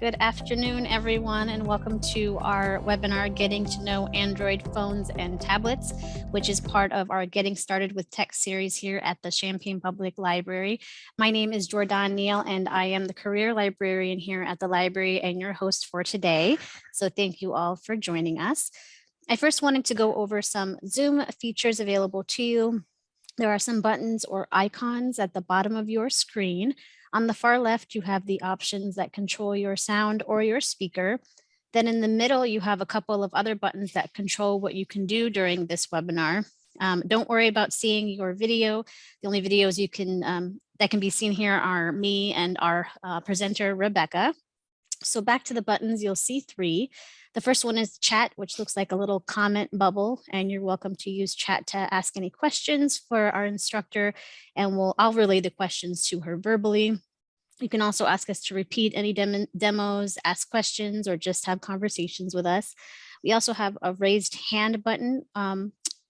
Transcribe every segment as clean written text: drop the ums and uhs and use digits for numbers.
Good afternoon, everyone, and welcome to our webinar, Getting to Know Android Phones and Tablets, which is part of our Getting Started with Tech series here at the Champaign Public Library. My name is Jordan Neal, and I am the career librarian here at the library and your host for today. So thank you all for joining us. I first wanted to go over some Zoom features available to you. There are some buttons or icons at the bottom of your screen. On the far left, you have the options that control your sound or your speaker. Then in the middle, you have a couple of other buttons that control what you can do during this webinar. Don't worry about seeing your video. The only videos you can that can be seen here are me and our presenter, Rebecca. So back to the buttons, you'll see three. The first one is chat, which looks like a little comment bubble, and you're welcome to use chat to ask any questions for our instructor, and I'll relay the questions to her verbally. You can also ask us to repeat any demos, ask questions, or just have conversations with us. We also have a raised hand button.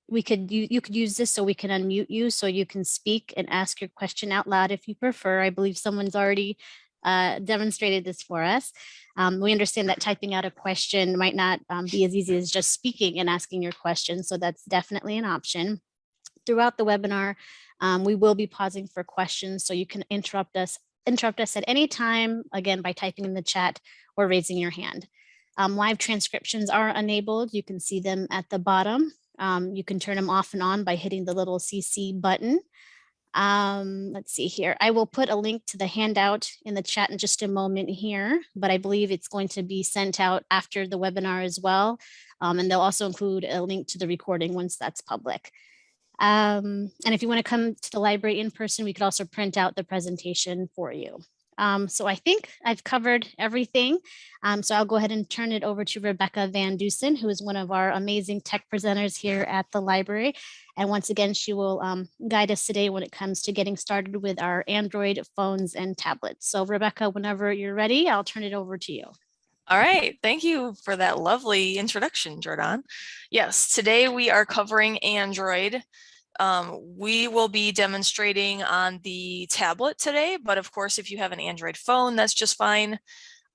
You could use this so we can unmute you so you can speak and ask your question out loud if you prefer. I believe someone's already demonstrated this for us. We understand that typing out a question might not be as easy as just speaking and asking your question, so that's definitely an option. Throughout the webinar, we will be pausing for questions, so you can interrupt us at any time, again, by typing in the chat or raising your hand. Live transcriptions are enabled. You can see them at the bottom. You can turn them off and on by hitting the little CC button. Let's see here. I will put a link to the handout in the chat in just a moment here, but I believe it's going to be sent out after the webinar as well. And they'll also include a link to the recording once that's public. And if you want to come to the library in person, we could also print out the presentation for you. So I think I've covered everything. So I'll go ahead and turn it over to Rebecca Van Dusen, who is one of our amazing tech presenters here at the library. And once again, she will guide us today when it comes to getting started with our Android phones and tablets. So Rebecca, whenever you're ready, I'll turn it over to you. All right, thank you for that lovely introduction, Jordan. Yes, today we are covering Android. We will be demonstrating on the tablet today, but of course, if you have an Android phone, that's just fine.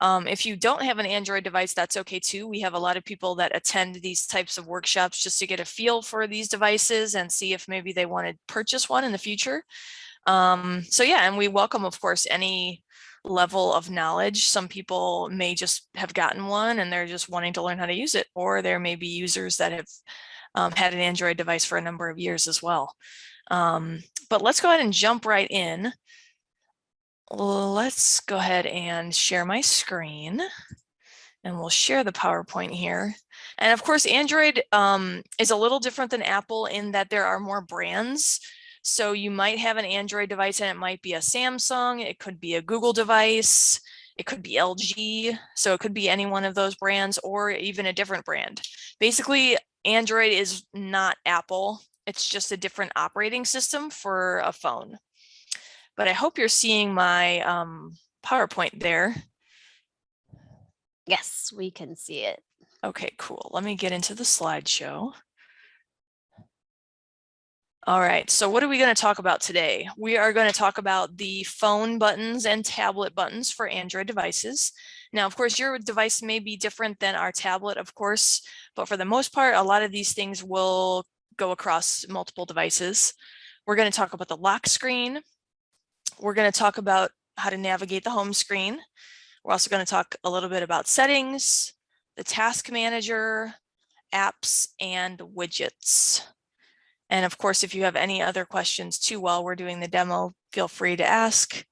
If you don't have an Android device, that's okay too. We have a lot of people that attend these types of workshops just to get a feel for these devices and see if maybe they want to purchase one in the future. So yeah, and we welcome, of course, any level of knowledge. Some people may just have gotten one and they're just wanting to learn how to use it, or there may be users that have had an Android device for a number of years as well. But let's go ahead and jump right in. Let's go ahead and share my screen, and we'll share the PowerPoint here. And of course, Android is a little different than Apple in that there are more brands. So you might have an Android device and it might be a Samsung, it could be a Google device, it could be LG. So it could be any one of those brands or even a different brand. Basically, Android is not Apple. It's just a different operating system for a phone. But I hope you're seeing my PowerPoint there. Yes, we can see it. Okay, cool. Let me get into the slideshow. All right, so what are we going to talk about today? We are going to talk about the phone buttons and tablet buttons for Android devices. Now, of course, your device may be different than our tablet, of course, but for the most part, a lot of these things will go across multiple devices. We're going to talk about the lock screen. We're going to talk about how to navigate the home screen. We're also going to talk a little bit about settings, the task manager, apps, and widgets. And of course, if you have any other questions too while we're doing the demo, feel free to ask.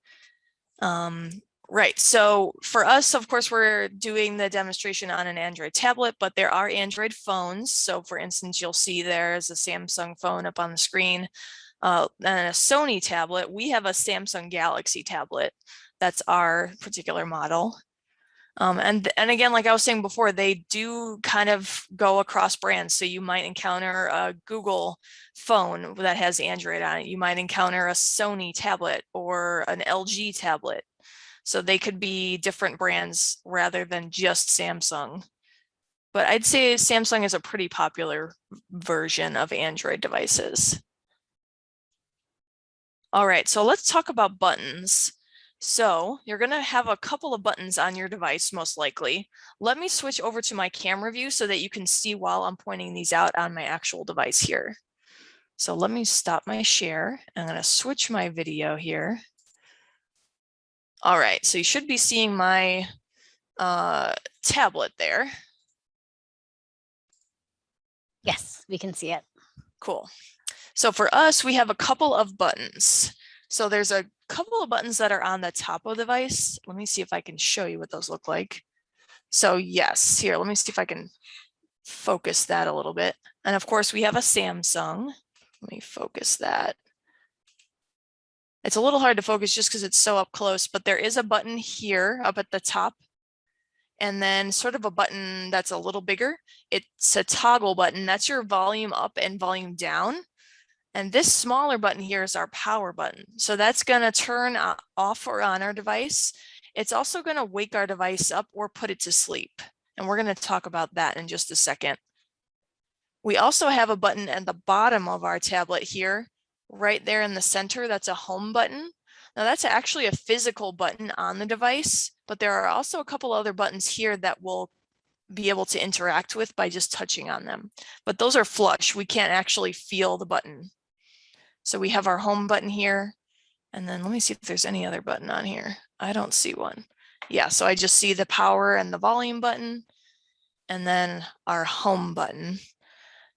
Right, so for us, of course, we're doing the demonstration on an Android tablet, but there are Android phones. So for instance, you'll see there's a Samsung phone up on the screen and a Sony tablet. We have a Samsung Galaxy tablet. That's our particular model. And again, like I was saying before, they do kind of go across brands. So you might encounter a Google phone that has Android on it. You might encounter a Sony tablet or an LG tablet. So they could be different brands rather than just Samsung. But I'd say Samsung is a pretty popular version of Android devices. All right, so let's talk about buttons. So you're going to have a couple of buttons on your device, most likely. Let me switch over to my camera view so that you can see while I'm pointing these out on my actual device here. So let me stop my share. I'm going to switch my video here. All right, so you should be seeing my tablet there. Yes, we can see it. Cool. So for us, we have a couple of buttons. So there's a couple of buttons that are on the top of the device. Let me see if I can show you what those look like. So yes, here, let me see if I can focus that a little bit. And of course, we have a Samsung. Let me focus that. It's a little hard to focus just because it's so up close, but there is a button here up at the top. And then sort of a button that's a little bigger. It's a toggle button. That's your volume up and volume down. And this smaller button here is our power button. So that's going to turn off or on our device. It's also going to wake our device up or put it to sleep. And we're going to talk about that in just a second. We also have a button at the bottom of our tablet here, right there in the center. That's a home button. Now that's actually a physical button on the device, but there are also a couple other buttons here that we'll be able to interact with by just touching on them. But those are flush. We can't actually feel the button. So we have our home button here. And then let me see if there's any other button on here. I don't see one. Yeah, so I just see the power and the volume button, and then our home button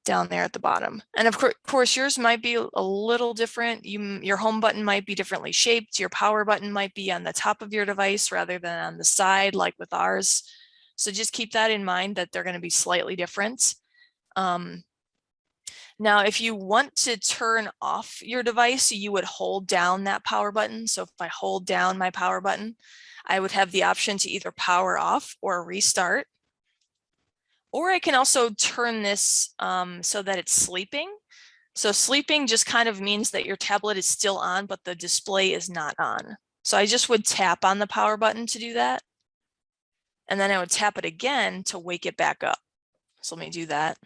down there at the bottom. And of course, yours might be a little different. Your home button might be differently shaped. Your power button might be on the top of your device rather than on the side, like with ours. So just keep that in mind that they're going to be slightly different. Now, if you want to turn off your device, you would hold down that power button. So if I hold down my power button, I would have the option to either power off or restart. Or I can also turn this so that it's sleeping. So sleeping just kind of means that your tablet is still on, but the display is not on. So I just would tap on the power button to do that. And then I would tap it again to wake it back up. So let me do that.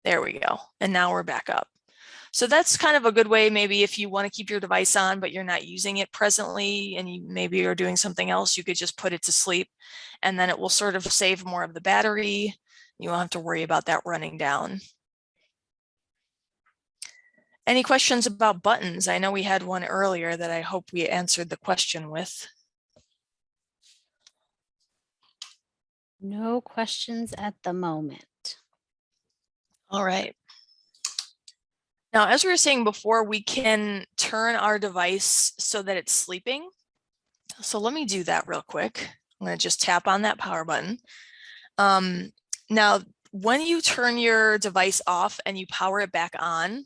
There we go. And now we're back up. So that's kind of a good way, maybe if you want to keep your device on, but you're not using it presently, and you maybe are doing something else, you could just put it to sleep, and then it will sort of save more of the battery. You won't have to worry about that running down. Any questions about buttons? I know we had one earlier that I hope we answered the question with. No questions at the moment. All right. Now, as we were saying before, we can turn our device so that it's sleeping. So let me do that real quick. I'm going to just tap on that power button. Now, when you turn your device off and you power it back on,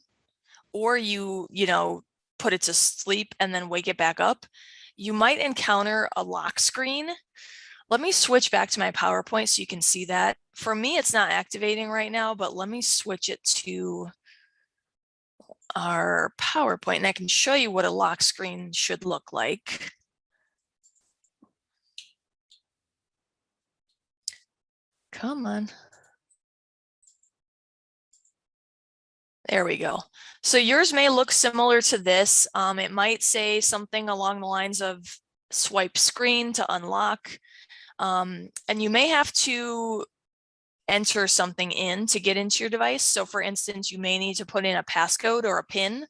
or you put it to sleep and then wake it back up, you might encounter a lock screen. Let me switch back to my PowerPoint so you can see that. For me, it's not activating right now, but let me switch it to our PowerPoint and I can show you what a lock screen should look like. Come on. There we go. So yours may look similar to this. It might say something along the lines of swipe screen to unlock. And you may have to enter something in to get into your device. So for instance, you may need to put in a passcode or a PIN.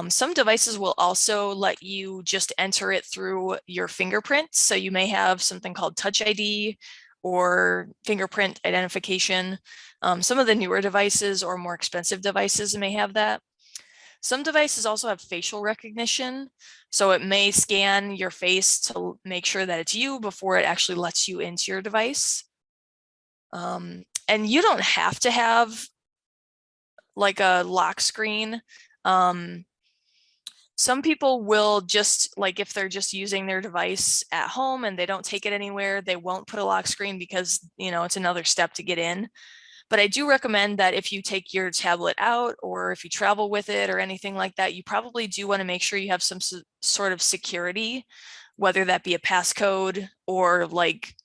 Some devices will also let you just enter it through your fingerprint. So you may have something called Touch ID or fingerprint identification. Some of the newer devices or more expensive devices may have that. Some devices also have facial recognition. So it may scan your face to make sure that it's you before it actually lets you into your device. And you don't have to have like a lock screen. Some people will just, like if they're just using their device at home and they don't take it anywhere, they won't put a lock screen because, it's another step to get in. But I do recommend that if you take your tablet out or if you travel with it or anything like that, you probably do want to make sure you have some sort of security, whether that be a passcode or like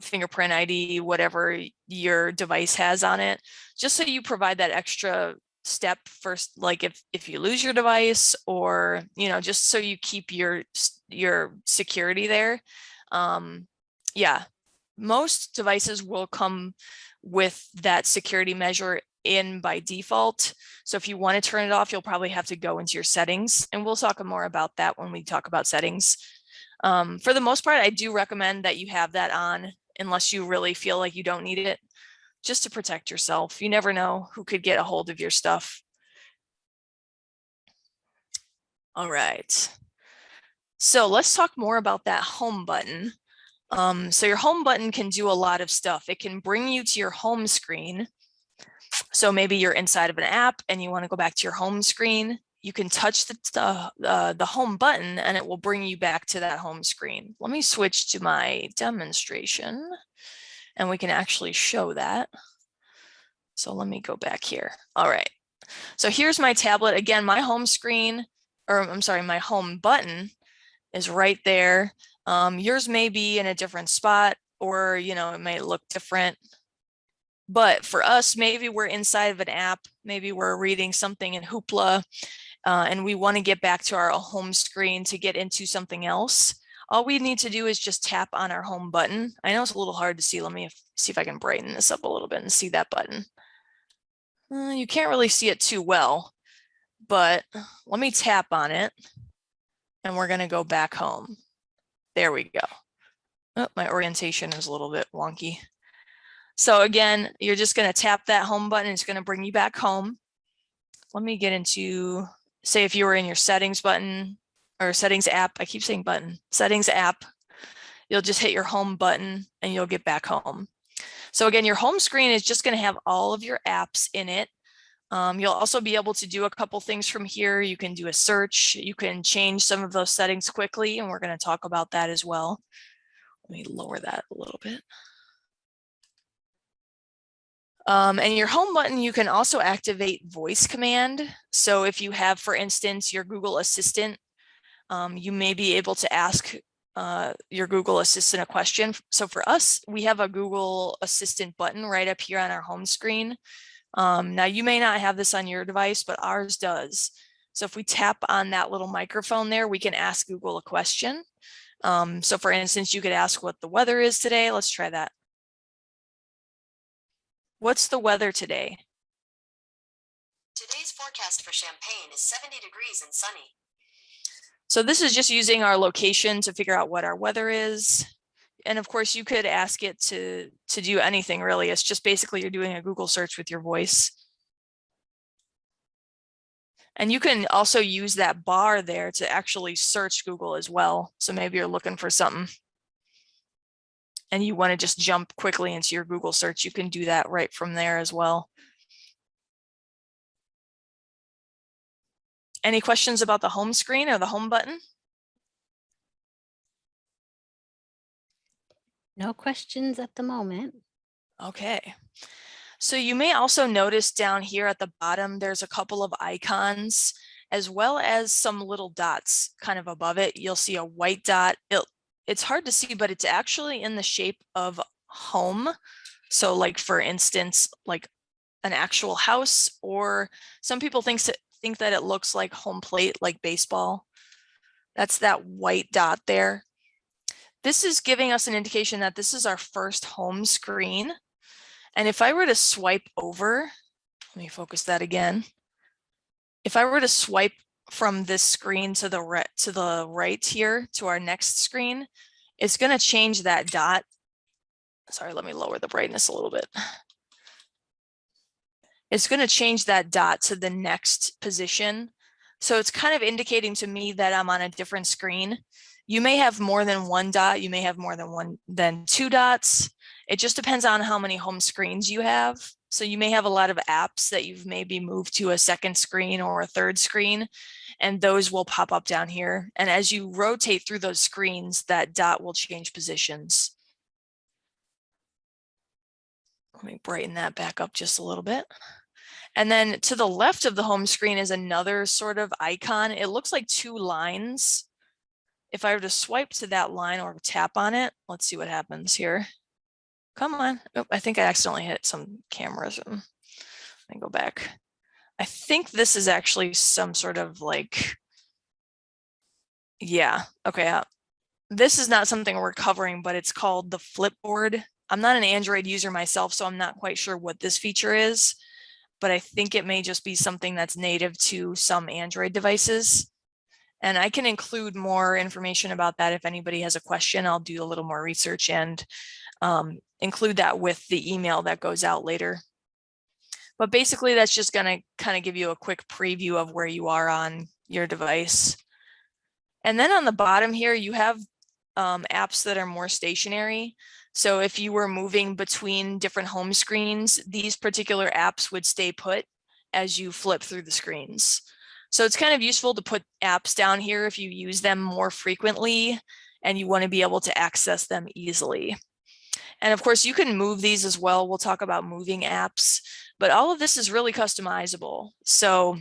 fingerprint ID, whatever your device has on it, just so you provide that extra step first, like if you lose your device, or just so you keep your security there. Yeah, most devices will come with that security measure in by default. So if you want to turn it off, you'll probably have to go into your settings, and we'll talk more about that when we talk about settings. For the most part, I do recommend that you have that on unless you really feel like you don't need it, just to protect yourself. You never know who could get a hold of your stuff. All right. So let's talk more about that home button. So your home button can do a lot of stuff. It can bring you to your home screen. So maybe you're inside of an app and you want to go back to your home screen. You can touch the home button and it will bring you back to that home screen. Let me switch to my demonstration and we can actually show that. So let me go back here. All right. So here's my tablet. Again, my home screen, or I'm sorry, my home button is right there. Yours may be in a different spot, or it may look different. But for us, maybe we're inside of an app, maybe we're reading something in Hoopla, and we want to get back to our home screen to get into something else. All we need to do is just tap on our home button. I know it's a little hard to see. Let me see if I can brighten this up a little bit and see that button. You can't really see it too well, but let me tap on it and we're going to go back home. There we go. Oh, my orientation is a little bit wonky. So again, you're just going to tap that home button. It's going to bring you back home. Let me get into, say if you were in your settings button or settings app, I keep saying button, settings app, you'll just hit your home button and you'll get back home. So again, your home screen is just going to have all of your apps in it. You'll also be able to do a couple things from here. You can do a search. You can change some of those settings quickly, and we're going to talk about that as well. Let me lower that a little bit. And your home button, you can also activate voice command. So if you have, for instance, your Google Assistant, you may be able to ask your Google Assistant a question. So for us, we have a Google Assistant button right up here on our home screen. Now you may not have this on your device, but ours does. So if we tap on that little microphone there, we can ask Google a question. So for instance, you could ask what the weather is today. Let's try that. What's the weather today? Today's forecast for Champaign is 70 degrees and sunny. So this is just using our location to figure out what our weather is. And of course, you could ask it to do anything really. It's just basically you're doing a Google search with your voice. And you can also use that bar there to actually search Google as well. So maybe you're looking for something and you want to just jump quickly into your Google search. You can do that right from there as well. Any questions about the home screen or the home button? No questions at the moment. Okay. So you may also notice down here at the bottom, there's a couple of icons as well as some little dots kind of above it. You'll see a white dot. It's hard to see, but it's actually in the shape of home. So like, for instance, like an actual house, or some people think that it looks like home plate, like baseball. That's that white dot there. This is giving us an indication that this is our first home screen. And if I were to swipe over, let me focus that again. If I were to swipe from this screen to the right here to our next screen, it's going to change that dot. Sorry, let me lower the brightness a little bit. It's going to change that dot to the next position. So it's kind of indicating to me that I'm on a different screen. You may have more than one dot. You may have more than two dots. It just depends on how many home screens you have. So you may have a lot of apps that you've maybe moved to a second screen or a third screen, and those will pop up down here. And as you rotate through those screens, that dot will change positions. Let me brighten that back up just a little bit. And then to the left of the home screen is another sort of icon. It looks like two lines. If I were to swipe to that line or tap on it, let's see what happens here. Come on. Oh, I think I accidentally hit some cameras. Let me go back. I think this is actually some sort of like, yeah, okay. This is not something we're covering, but it's called the Flipboard. I'm not an Android user myself, so I'm not quite sure what this feature is, but I think it may just be something that's native to some Android devices. And I can include more information about that if anybody has a question. I'll do a little more research and include that with the email that goes out later. But basically, that's just going to kind of give you a quick preview of where you are on your device. And then on the bottom here, you have apps that are more stationary. So if you were moving between different home screens, these particular apps would stay put as you flip through the screens. So it's kind of useful to put apps down here if you use them more frequently and you want to be able to access them easily. And of course, you can move these as well. We'll talk about moving apps, but all of this is really customizable. So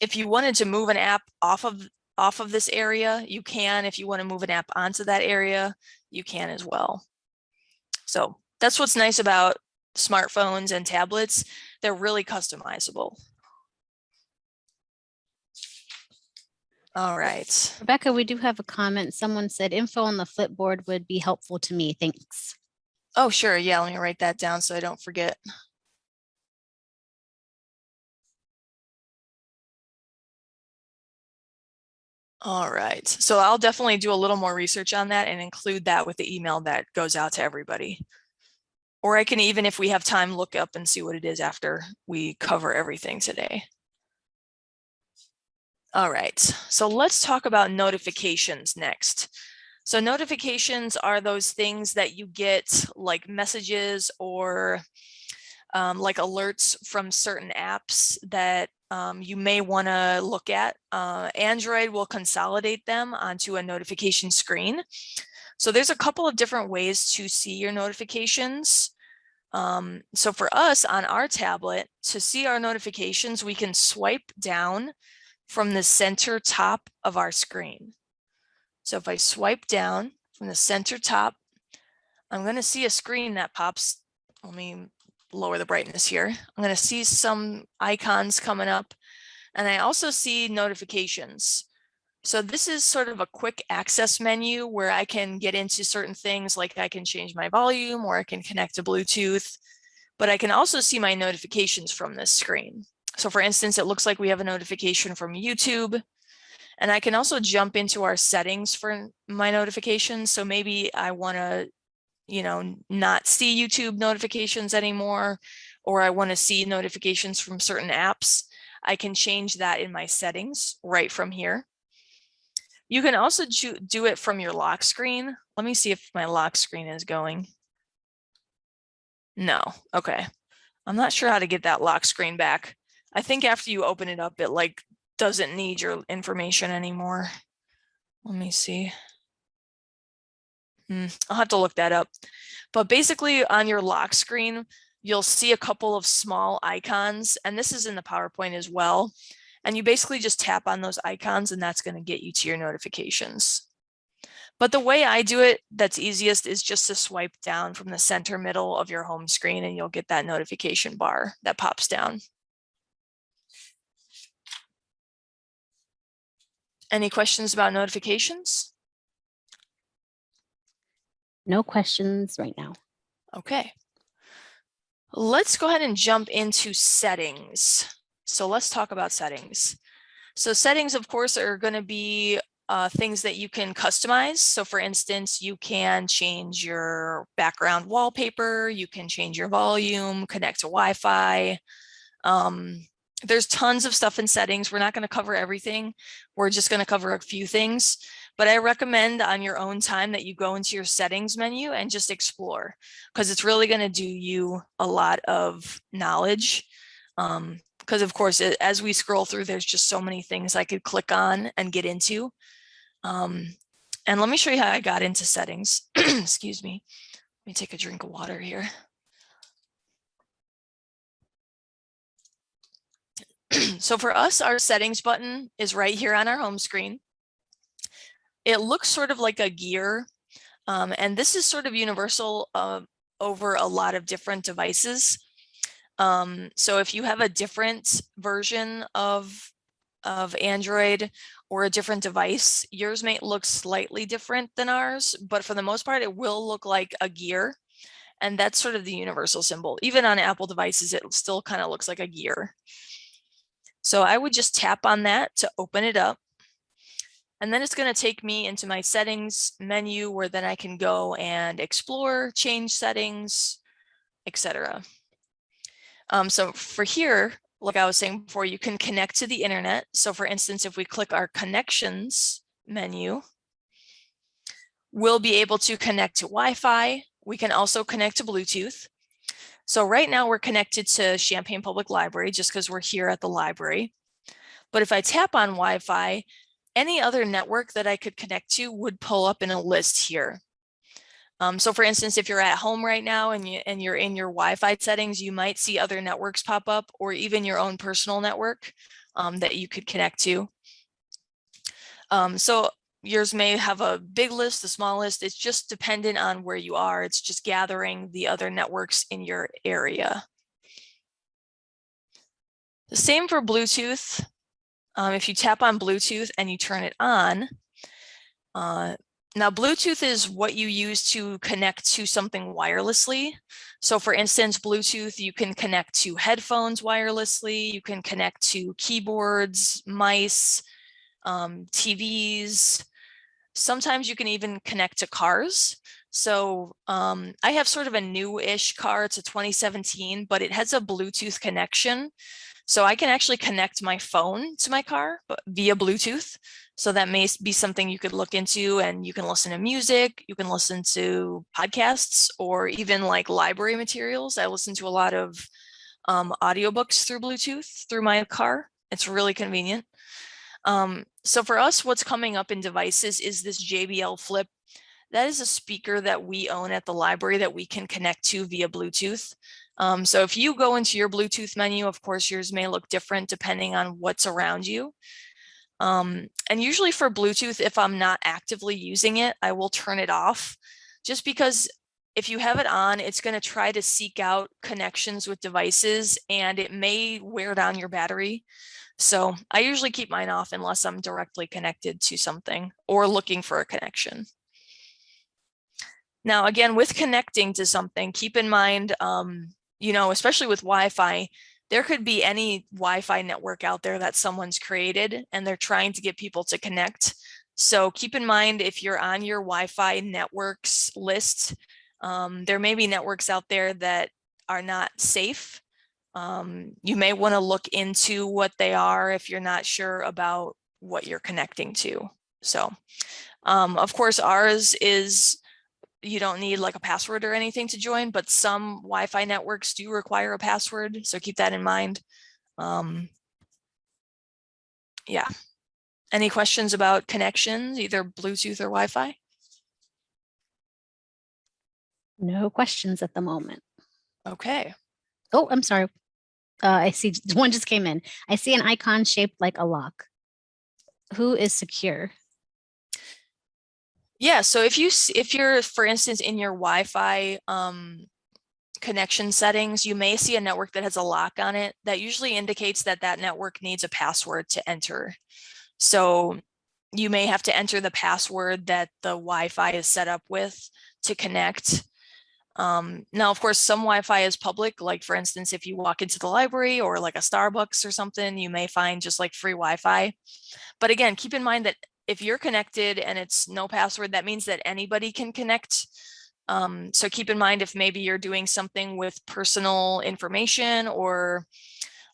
if you wanted to move an app off of this area, you can. If you want to move an app onto that area, you can as well. So that's what's nice about smartphones and tablets. They're really customizable. All right. Rebecca, we do have a comment. Someone said info on the Flipboard would be helpful to me. Thanks. Oh, sure. Yeah, let me write that down so I don't forget. All right. So I'll definitely do a little more research on that and include that with the email that goes out to everybody. Or I can even, if we have time, look up and see what it is after we cover everything today. All right, so let's talk about notifications next. So notifications are those things that you get like messages or like alerts from certain apps that you may want to look at. Android will consolidate them onto a notification screen. So there's a couple of different ways to see your notifications. So for us on our tablet, to see our notifications, we can swipe down from the center top of our screen. So if I swipe down from the center top, I'm going to see a screen that pops. Let me lower the brightness here. I'm going to see some icons coming up, and I also see notifications. So this is sort of a quick access menu where I can get into certain things, like I can change my volume or I can connect to Bluetooth, but I can also see my notifications from this screen. So for instance, it looks like we have a notification from YouTube, and I can also jump into our settings for my notifications. So maybe I want to, not see YouTube notifications anymore, or I want to see notifications from certain apps. I can change that in my settings right from here. You can also do it from your lock screen. Let me see if my lock screen is going. No, okay. I'm not sure how to get that lock screen back. I think after you open it up, it like doesn't need your information anymore. Let me see. I'll have to look that up. But basically on your lock screen, you'll see a couple of small icons, and this is in the PowerPoint as well. And you basically just tap on those icons and that's going to get you to your notifications. But the way I do it that's easiest is just to swipe down from the center middle of your home screen and you'll get that notification bar that pops down. Any questions about notifications? No questions right now. Okay. Let's go ahead and jump into settings. So let's talk about settings. So settings, of course, are going to be things that you can customize. So for instance, you can change your background wallpaper, you can change your volume, connect to Wi-Fi. There's tons of stuff in settings. We're not going to cover everything. We're just going to cover a few things. But I recommend on your own time that you go into your settings menu and just explore, because it's really going to do you a lot of knowledge. Because of course, as we scroll through, there's just so many things I could click on and get into. And let me show you how I got into settings. Excuse me. Let me take a drink of water here. So for us, our settings button is right here on our home screen. It looks sort of like a gear, and this is sort of universal over a lot of different devices. So if you have a different version of Android or a different device, yours may look slightly different than ours, but for the most part, it will look like a gear. And that's sort of the universal symbol. Even on Apple devices, it still kind of looks like a gear. So I would just tap on that to open it up. And then it's going to take me into my settings menu where then I can go and explore, change settings, etc. So for here, like I was saying before, you can connect to the internet. So for instance, if we click our connections menu, we'll be able to connect to Wi-Fi. We can also connect to Bluetooth. So right now we're connected to Champaign Public Library just because we're here at the library. But if I tap on Wi-Fi, any other network that I could connect to would pull up in a list here. So for instance, if you're at home right now and you're in your Wi-Fi settings, you might see other networks pop up or even your own personal network that you could connect to. So yours may have a big list, a small list. It's just dependent on where you are. It's just gathering the other networks in your area. The same for Bluetooth. If you tap on Bluetooth and you turn it on, now Bluetooth is what you use to connect to something wirelessly. So for instance, Bluetooth, you can connect to headphones wirelessly, you can connect to keyboards, mice, TVs. Sometimes you can even connect to cars. So I have sort of a new-ish car. It's a 2017, but it has a Bluetooth connection. So I can actually connect my phone to my car via Bluetooth. So that may be something you could look into, and you can listen to music, you can listen to podcasts, or even like library materials. I listen to a lot of audiobooks through Bluetooth through my car. It's really convenient. So for us, what's coming up in devices is this JBL Flip. That is a speaker that we own at the library that we can connect to via Bluetooth. So if you go into your Bluetooth menu, of course, yours may look different depending on what's around you. And usually for Bluetooth, if I'm not actively using it, I will turn it off, just because if you have it on, it's going to try to seek out connections with devices and it may wear down your battery. So I usually keep mine off unless I'm directly connected to something or looking for a connection. Now, again, with connecting to something, keep in mind, you know, especially with Wi-Fi, there could be any Wi-Fi network out there that someone's created and they're trying to get people to connect. So keep in mind, if you're on your Wi-Fi networks list, there may be networks out there that are not safe. You may want to look into what they are if you're not sure about what you're connecting to. So, of course, ours is, you don't need like a password or anything to join, but some Wi-Fi networks do require a password. So keep that in mind. Yeah. Any questions about connections, either Bluetooth or Wi-Fi? No questions at the moment. Okay. Oh, I'm sorry. I see one just came in. I see an icon shaped like a lock. Who is secure? Yeah, so if you're, for instance, in your Wi-Fi connection settings, you may see a network that has a lock on it. That usually indicates that that network needs a password to enter. So you may have to enter the password that the Wi-Fi is set up with to connect. Now, of course, some Wi-Fi is public, like for instance, if you walk into the library or like a Starbucks or something, you may find just like free Wi-Fi. But again, keep in mind that if you're connected and it's no password, that means that anybody can connect. So keep in mind if maybe you're doing something with personal information, or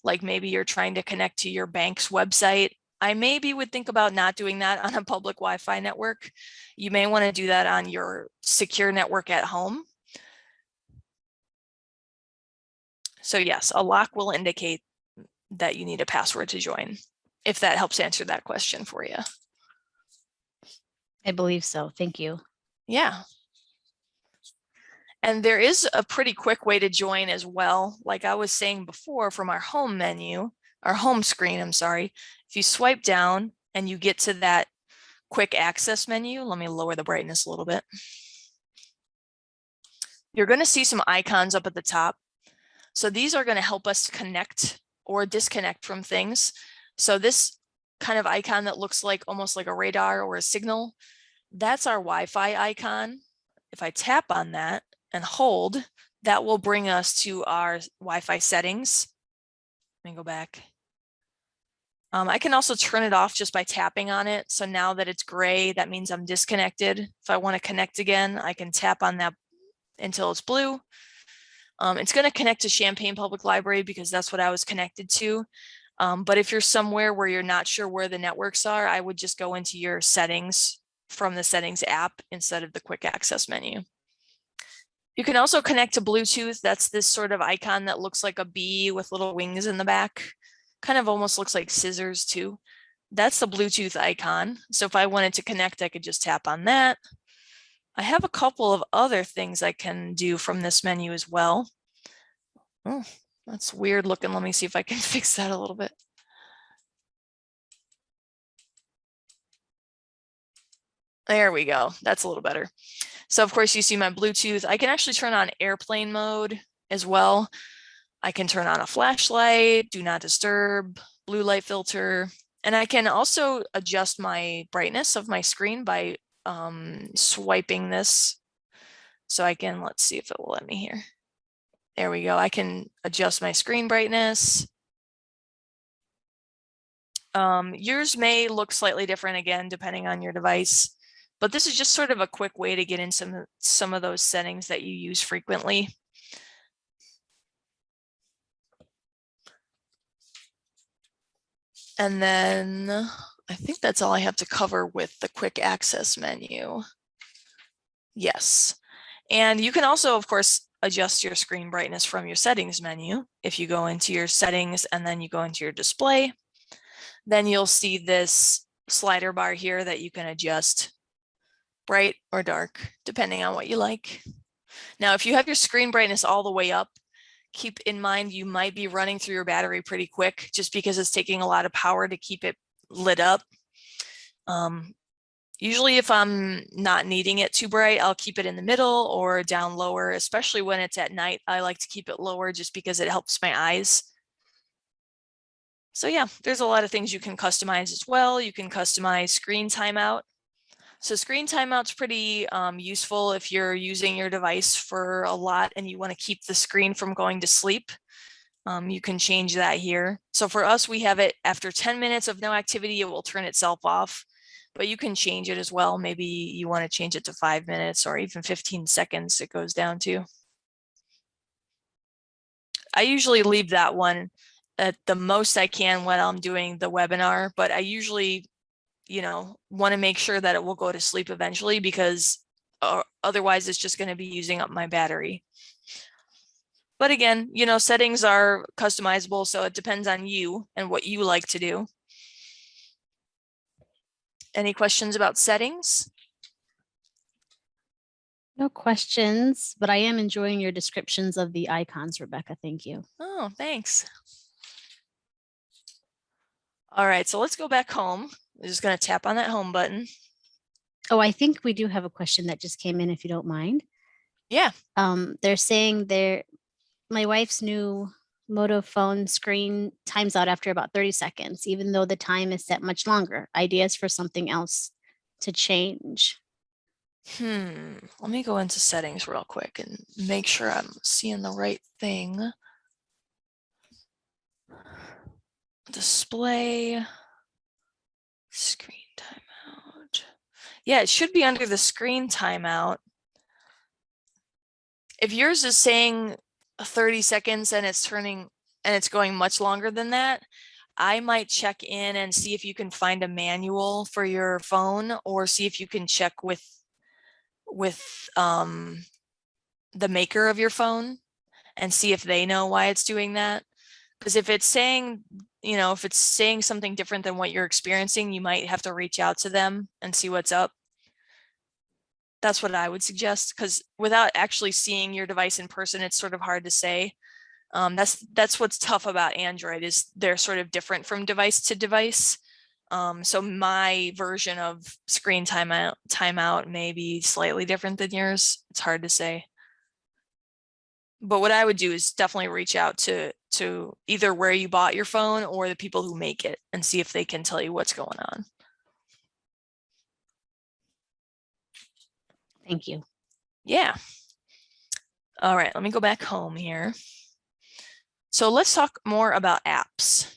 like maybe you're trying to connect to your bank's website, I maybe would think about not doing that on a public Wi-Fi network. You may want to do that on your secure network at home. So yes, a lock will indicate that you need a password to join, if that helps answer that question for you. I believe so. Thank you. Yeah. And there is a pretty quick way to join as well. Like I was saying before, from our home menu, our home screen, I'm sorry, if you swipe down and you get to that quick access menu, let me lower the brightness a little bit. You're going to see some icons up at the top. So these are going to help us connect or disconnect from things. So this kind of icon that looks like almost like a radar or a signal, that's our Wi-Fi icon. If I tap on that and hold, that will bring us to our Wi-Fi settings. Let me go back. I can also turn it off just by tapping on it. So now that it's gray, that means I'm disconnected. If I want to connect again, I can tap on that until it's blue. It's going to connect to Champaign Public Library because that's what I was connected to. But if you're somewhere where you're not sure where the networks are, I would just go into your settings from the settings app instead of the quick access menu. You can also connect to Bluetooth. That's this sort of icon that looks like a bee with little wings in the back. Kind of almost looks like scissors too. That's the Bluetooth icon. So if I wanted to connect, I could just tap on that. I have a couple of other things I can do from this menu as well. Oh, that's weird looking. Let me see if I can fix that a little bit. There we go. That's a little better. So of course you see my Bluetooth. I can actually turn on airplane mode as well. I can turn on a flashlight, do not disturb, blue light filter, and I can also adjust my brightness of my screen by swiping this. So I can, let's see if it will let me here. There we go. I can adjust my screen brightness. Yours may look slightly different again, depending on your device, but this is just sort of a quick way to get in some of those settings that you use frequently. And then I think that's all I have to cover with the quick access menu. Yes. And you can also, of course, adjust your screen brightness from your settings menu. If you go into your settings and then you go into your display, then you'll see this slider bar here that you can adjust bright or dark, depending on what you like. Now, if you have your screen brightness all the way up, keep in mind you might be running through your battery pretty quick just because it's taking a lot of power to keep it lit up. Usually if I'm not needing it too bright, I'll keep it in the middle or down lower, especially when it's at night. I like to keep it lower just because it helps my eyes. So yeah, there's a lot of things you can customize as well. You can customize screen timeout. So screen timeout's pretty useful if you're using your device for a lot and you want to keep the screen from going to sleep. You can change that here. So for us, we have it after 10 minutes of no activity, it will turn itself off, but you can change it as well. Maybe you want to change it to 5 minutes or even 15 seconds it goes down to. I usually leave that one at the most I can when I'm doing the webinar, but I usually want to make sure that it will go to sleep eventually because otherwise it's just going to be using up my battery. But again, settings are customizable, so it depends on you and what you like to do. Any questions about settings? No questions, but I am enjoying your descriptions of the icons, Rebecca. Thank you. Oh, thanks. All right, so let's go back home. I'm just going to tap on that home button. Oh, I think we do have a question that just came in, if you don't mind. Yeah. They're saying my wife's new Moto phone screen times out after about 30 seconds, even though the time is set much longer. Ideas for something else to change. Let me go into settings real quick and make sure I'm seeing the right thing. Display, screen timeout. Yeah, it should be under the screen timeout. If yours is saying 30 seconds and it's going much longer than that, I might check in and see if you can find a manual for your phone or see if you can check with the maker of your phone and see if they know why it's doing that. Because if it's saying, if it's saying something different than what you're experiencing, you might have to reach out to them and see what's up. That's what I would suggest, because without actually seeing your device in person, it's sort of hard to say. That's what's tough about Android is they're sort of different from device to device. So my version of screen timeout may be slightly different than yours. It's hard to say. But what I would do is definitely reach out to either where you bought your phone or the people who make it and see if they can tell you what's going on. Thank you. Yeah. All right, let me go back home here. So let's talk more about apps.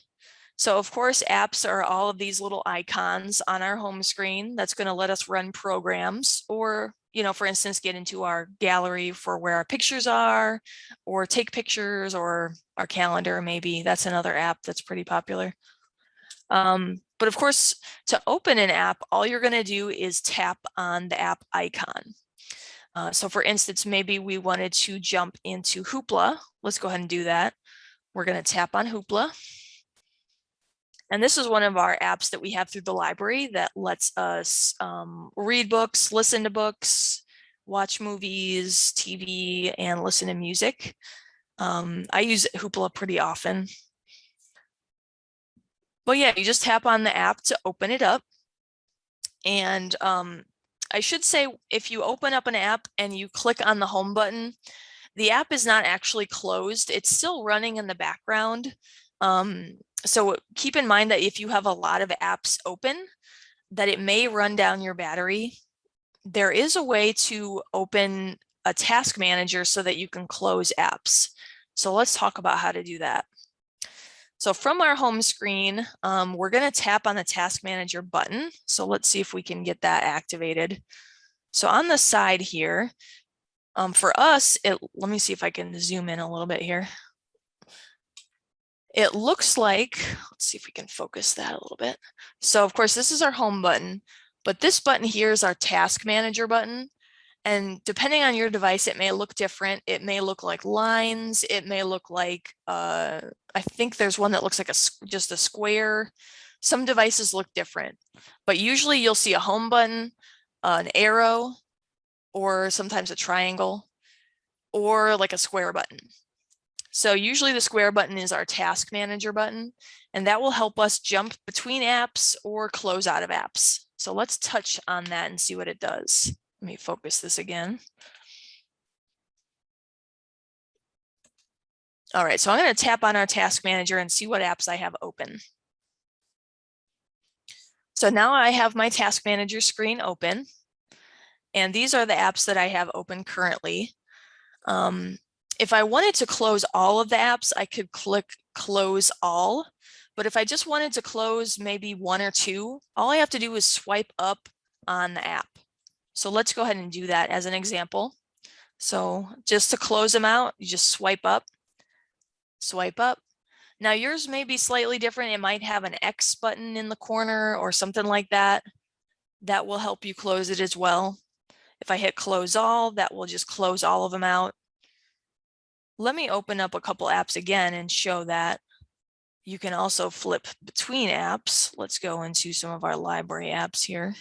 So of course, apps are all of these little icons on our home screen that's going to let us run programs or, you know, for instance, get into our gallery for where our pictures are, or take pictures, or our calendar, maybe. That's another app that's pretty popular. But of course, to open an app, all you're going to do is tap on the app icon. So for instance, maybe we wanted to jump into Hoopla. Let's go ahead and do that. We're going to tap on Hoopla. And this is one of our apps that we have through the library that lets us read books, listen to books, watch movies, TV, and listen to music. I use Hoopla pretty often. But yeah, you just tap on the app to open it up. And I should say, if you open up an app and you click on the home button, the app is not actually closed. It's still running in the background. So keep in mind that if you have a lot of apps open, that it may run down your battery. There is a way to open a task manager so that you can close apps. So let's talk about how to do that. So from our home screen, we're going to tap on the task manager button. So let's see if we can get that activated. So on the side here, for us, let me see if I can zoom in a little bit here. It looks like, let's see if we can focus that a little bit. So of course, this is our home button, but this button here is our task manager button. And depending on your device, it may look different. It may look like lines. It may look like, I think there's one that looks like just a square. Some devices look different, but usually you'll see a home button, an arrow, or sometimes a triangle, or like a square button. So usually the square button is our task manager button, and that will help us jump between apps or close out of apps. So let's touch on that and see what it does. Let me focus this again. All right, so I'm going to tap on our task manager and see what apps I have open. So now I have my task manager screen open, and these are the apps that I have open currently. If I wanted to close all of the apps, I could click close all. But if I just wanted to close maybe one or two, all I have to do is swipe up on the app. So let's go ahead and do that as an example. So just to close them out, you just swipe up, swipe up. Now yours may be slightly different. It might have an X button in the corner or something like that. That will help you close it as well. If I hit close all, that will just close all of them out. Let me open up a couple apps again and show that you can also flip between apps. Let's go into some of our library apps here.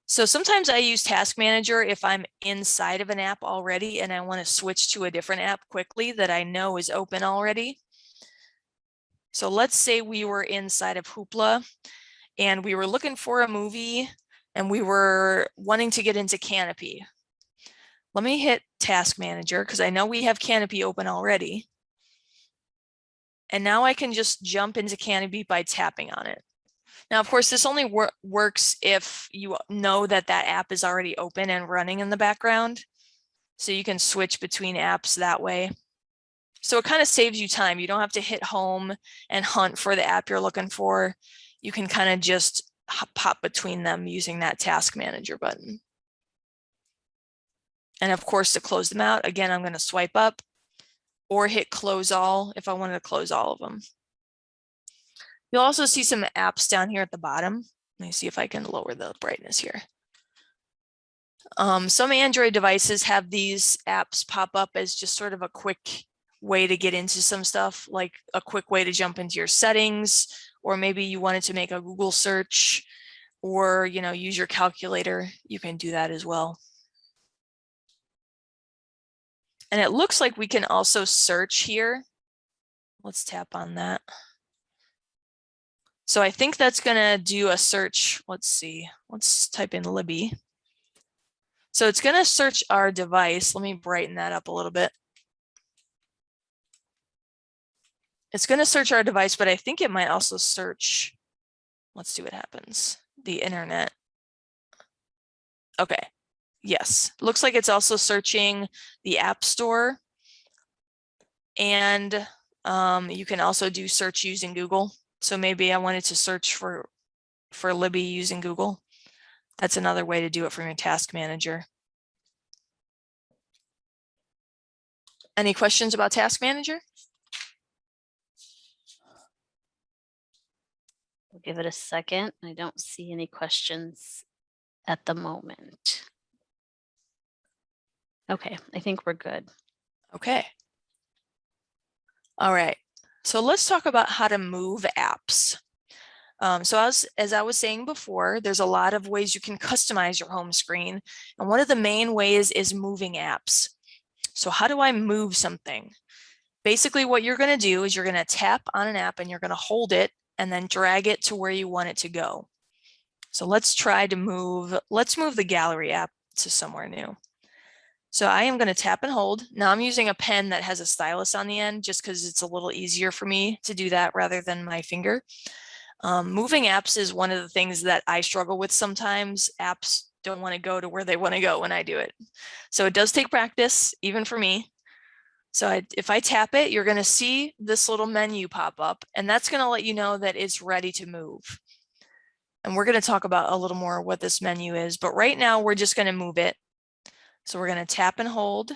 So sometimes I use Task Manager if I'm inside of an app already and I want to switch to a different app quickly that I know is open already. So let's say we were inside of Hoopla and we were looking for a movie and we were wanting to get into Canopy. Let me hit Task Manager because I know we have Canopy open already. And now I can just jump into Canopy by tapping on it. Now, of course, this only works if you know that that app is already open and running in the background. So you can switch between apps that way. So it kind of saves you time. You don't have to hit home and hunt for the app you're looking for. You can kind of just pop between them using that Task Manager button. And of course, to close them out, again, I'm going to swipe up or hit close all if I wanted to close all of them. You'll also see some apps down here at the bottom. Let me see if I can lower the brightness here. Some Android devices have these apps pop up as just sort of a quick way to get into some stuff, like a quick way to jump into your settings, or maybe you wanted to make a Google search or, you know, use your calculator. You can do that as well. And it looks like we can also search here. Let's tap on that. So I think that's going to do a search. Let's see. Let's type in Libby. So it's going to search our device. Let me brighten that up a little bit. It's going to search our device, but I think it might also search, let's see what happens, the internet. Okay, yes, looks like it's also searching the App Store, and you can also do search using Google. So maybe I wanted to search for Libby using Google. That's another way to do it from your task manager. Any questions about Task Manager? We'll give it a second. I don't see any questions at the moment. Okay, I think we're good. Okay. All right. So let's talk about how to move apps. So as I was saying before, there's a lot of ways you can customize your home screen. And one of the main ways is moving apps. So how do I move something? Basically, what you're going to do is you're going to tap on an app and you're going to hold it and then drag it to where you want it to go. So let's try to move, let's move the gallery app to somewhere new. So I am going to tap and hold. Now I'm using a pen that has a stylus on the end just because it's a little easier for me to do that rather than my finger. Moving apps is one of the things that I struggle with sometimes. Apps don't want to go to where they want to go when I do it. So it does take practice, even for me. So if I tap it, you're going to see this little menu pop up, and that's going to let you know that it's ready to move. And we're going to talk about a little more what this menu is, but right now we're just going to move it. So we're going to tap and hold,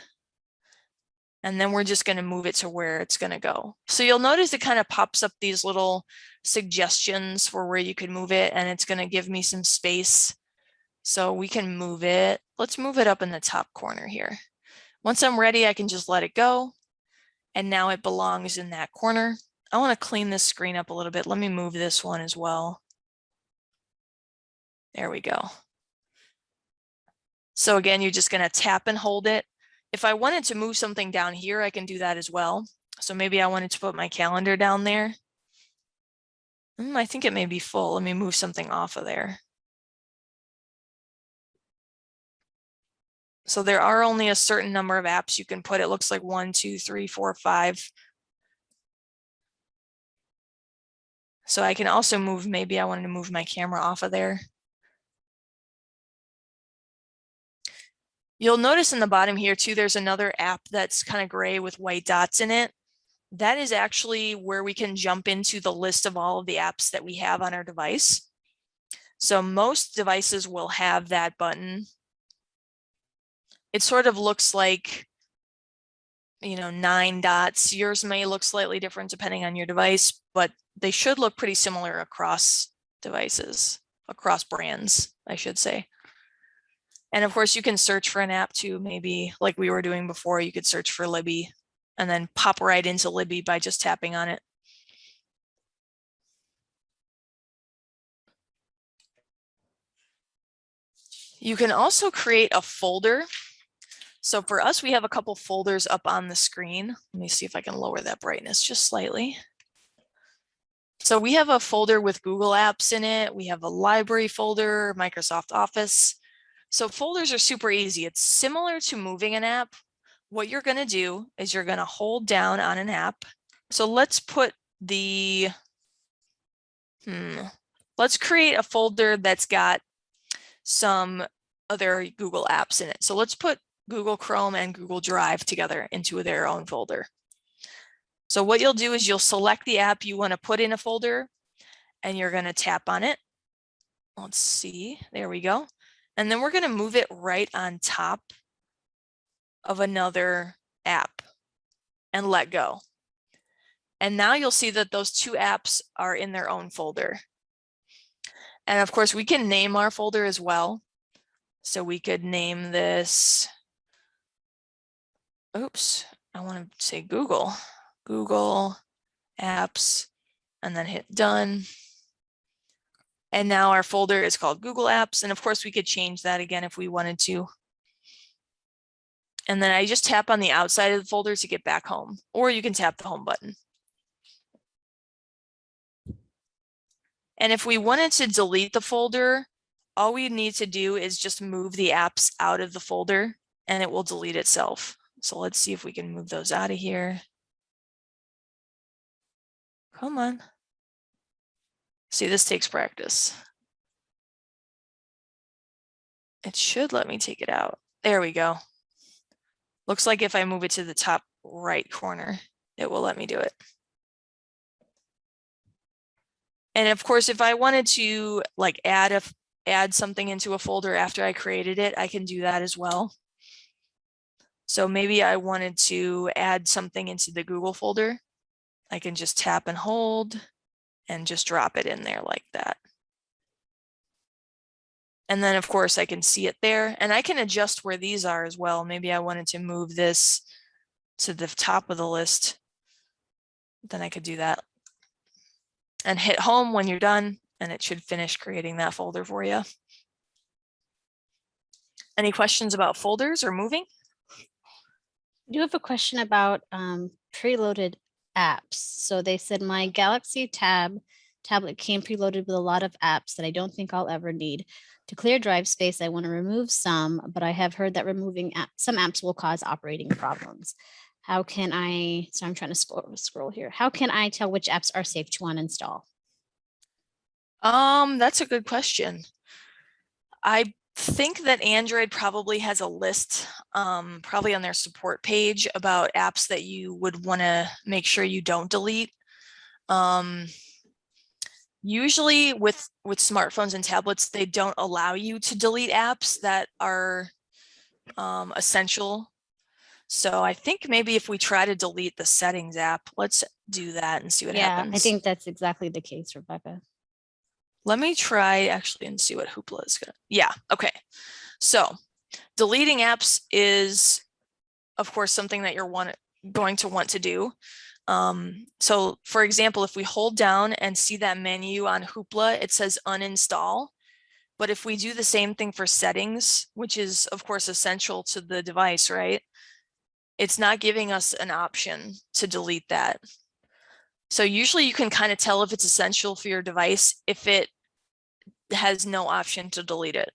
and then we're just going to move it to where it's going to go. So you'll notice it kind of pops up these little suggestions for where you could move it, and it's going to give me some space. So we can move it. Let's move it up in the top corner here. Once I'm ready, I can just let it go. And now it belongs in that corner. I want to clean this screen up a little bit. Let me move this one as well. There we go. So again, you're just going to tap and hold it. If I wanted to move something down here, I can do that as well. So maybe I wanted to put my calendar down there. I think it may be full. Let me move something off of there. So there are only a certain number of apps you can put. It looks like 1, 2, 3, 4, 5. So I can also move, maybe I wanted to move my camera off of there. You'll notice in the bottom here too, there's another app that's kind of gray with white dots in it. That is actually where we can jump into the list of all of the apps that we have on our device. So most devices will have that button. It sort of looks like, 9 dots. Yours may look slightly different depending on your device, but they should look pretty similar across devices, across brands, I should say. And of course, you can search for an app too, maybe like we were doing before. You could search for Libby and then pop right into Libby by just tapping on it. You can also create a folder. So for us, we have a couple folders up on the screen. Let me see if I can lower that brightness just slightly. So we have a folder with Google Apps in it. We have a library folder, Microsoft Office. So folders are super easy. It's similar to moving an app. What you're going to do is you're going to hold down on an app. So let's put the, let's create a folder that's got some other Google apps in it. So let's put Google Chrome and Google Drive together into their own folder. So what you'll do is you'll select the app you want to put in a folder and you're going to tap on it. Let's see, there we go. And then we're going to move it right on top of another app and let go. And now you'll see that those two apps are in their own folder. And of course, we can name our folder as well. So we could name this, oops, I want to say Google Apps, and then hit done. And now our folder is called Google Apps. And of course, we could change that again if we wanted to. And then I just tap on the outside of the folder to get back home, or you can tap the home button. And if we wanted to delete the folder, all we need to do is just move the apps out of the folder and it will delete itself. So let's see if we can move those out of here. Come on. See, this takes practice. It should let me take it out. There we go. Looks like if I move it to the top right corner, it will let me do it. And of course, if I wanted to like add something into a folder after I created it, I can do that as well. So maybe I wanted to add something into the Google folder. I can just tap and hold and just drop it in there like that. And then of course I can see it there and I can adjust where these are as well. Maybe I wanted to move this to the top of the list. Then I could do that and hit home when you're done and it should finish creating that folder for you. Any questions about folders or moving? I do have a question about preloaded apps. So they said my Galaxy tablet came preloaded with a lot of apps that I don't think I'll ever need. To clear drive space, I want to remove some, but I have heard that removing some apps will cause operating problems. How can I, so I'm trying to scroll here. How can I tell which apps are safe to uninstall? That's a good question. I think that Android probably has a list, probably on their support page about apps that you would want to make sure you don't delete. Usually with smartphones and tablets, they don't allow you to delete apps that are essential. So I think maybe if we try to delete the settings app, let's do that and see what happens. I think that's exactly the case, Rebecca. Let me try actually and see what Hoopla is gonna. Yeah, okay. So deleting apps is, of course, something that you're going to want to do. So for example, if we hold down and see that menu on Hoopla, it says uninstall. But if we do the same thing for settings, which is of course essential to the device, right? It's not giving us an option to delete that. So usually you can kind of tell if it's essential for your device if it has no option to delete it.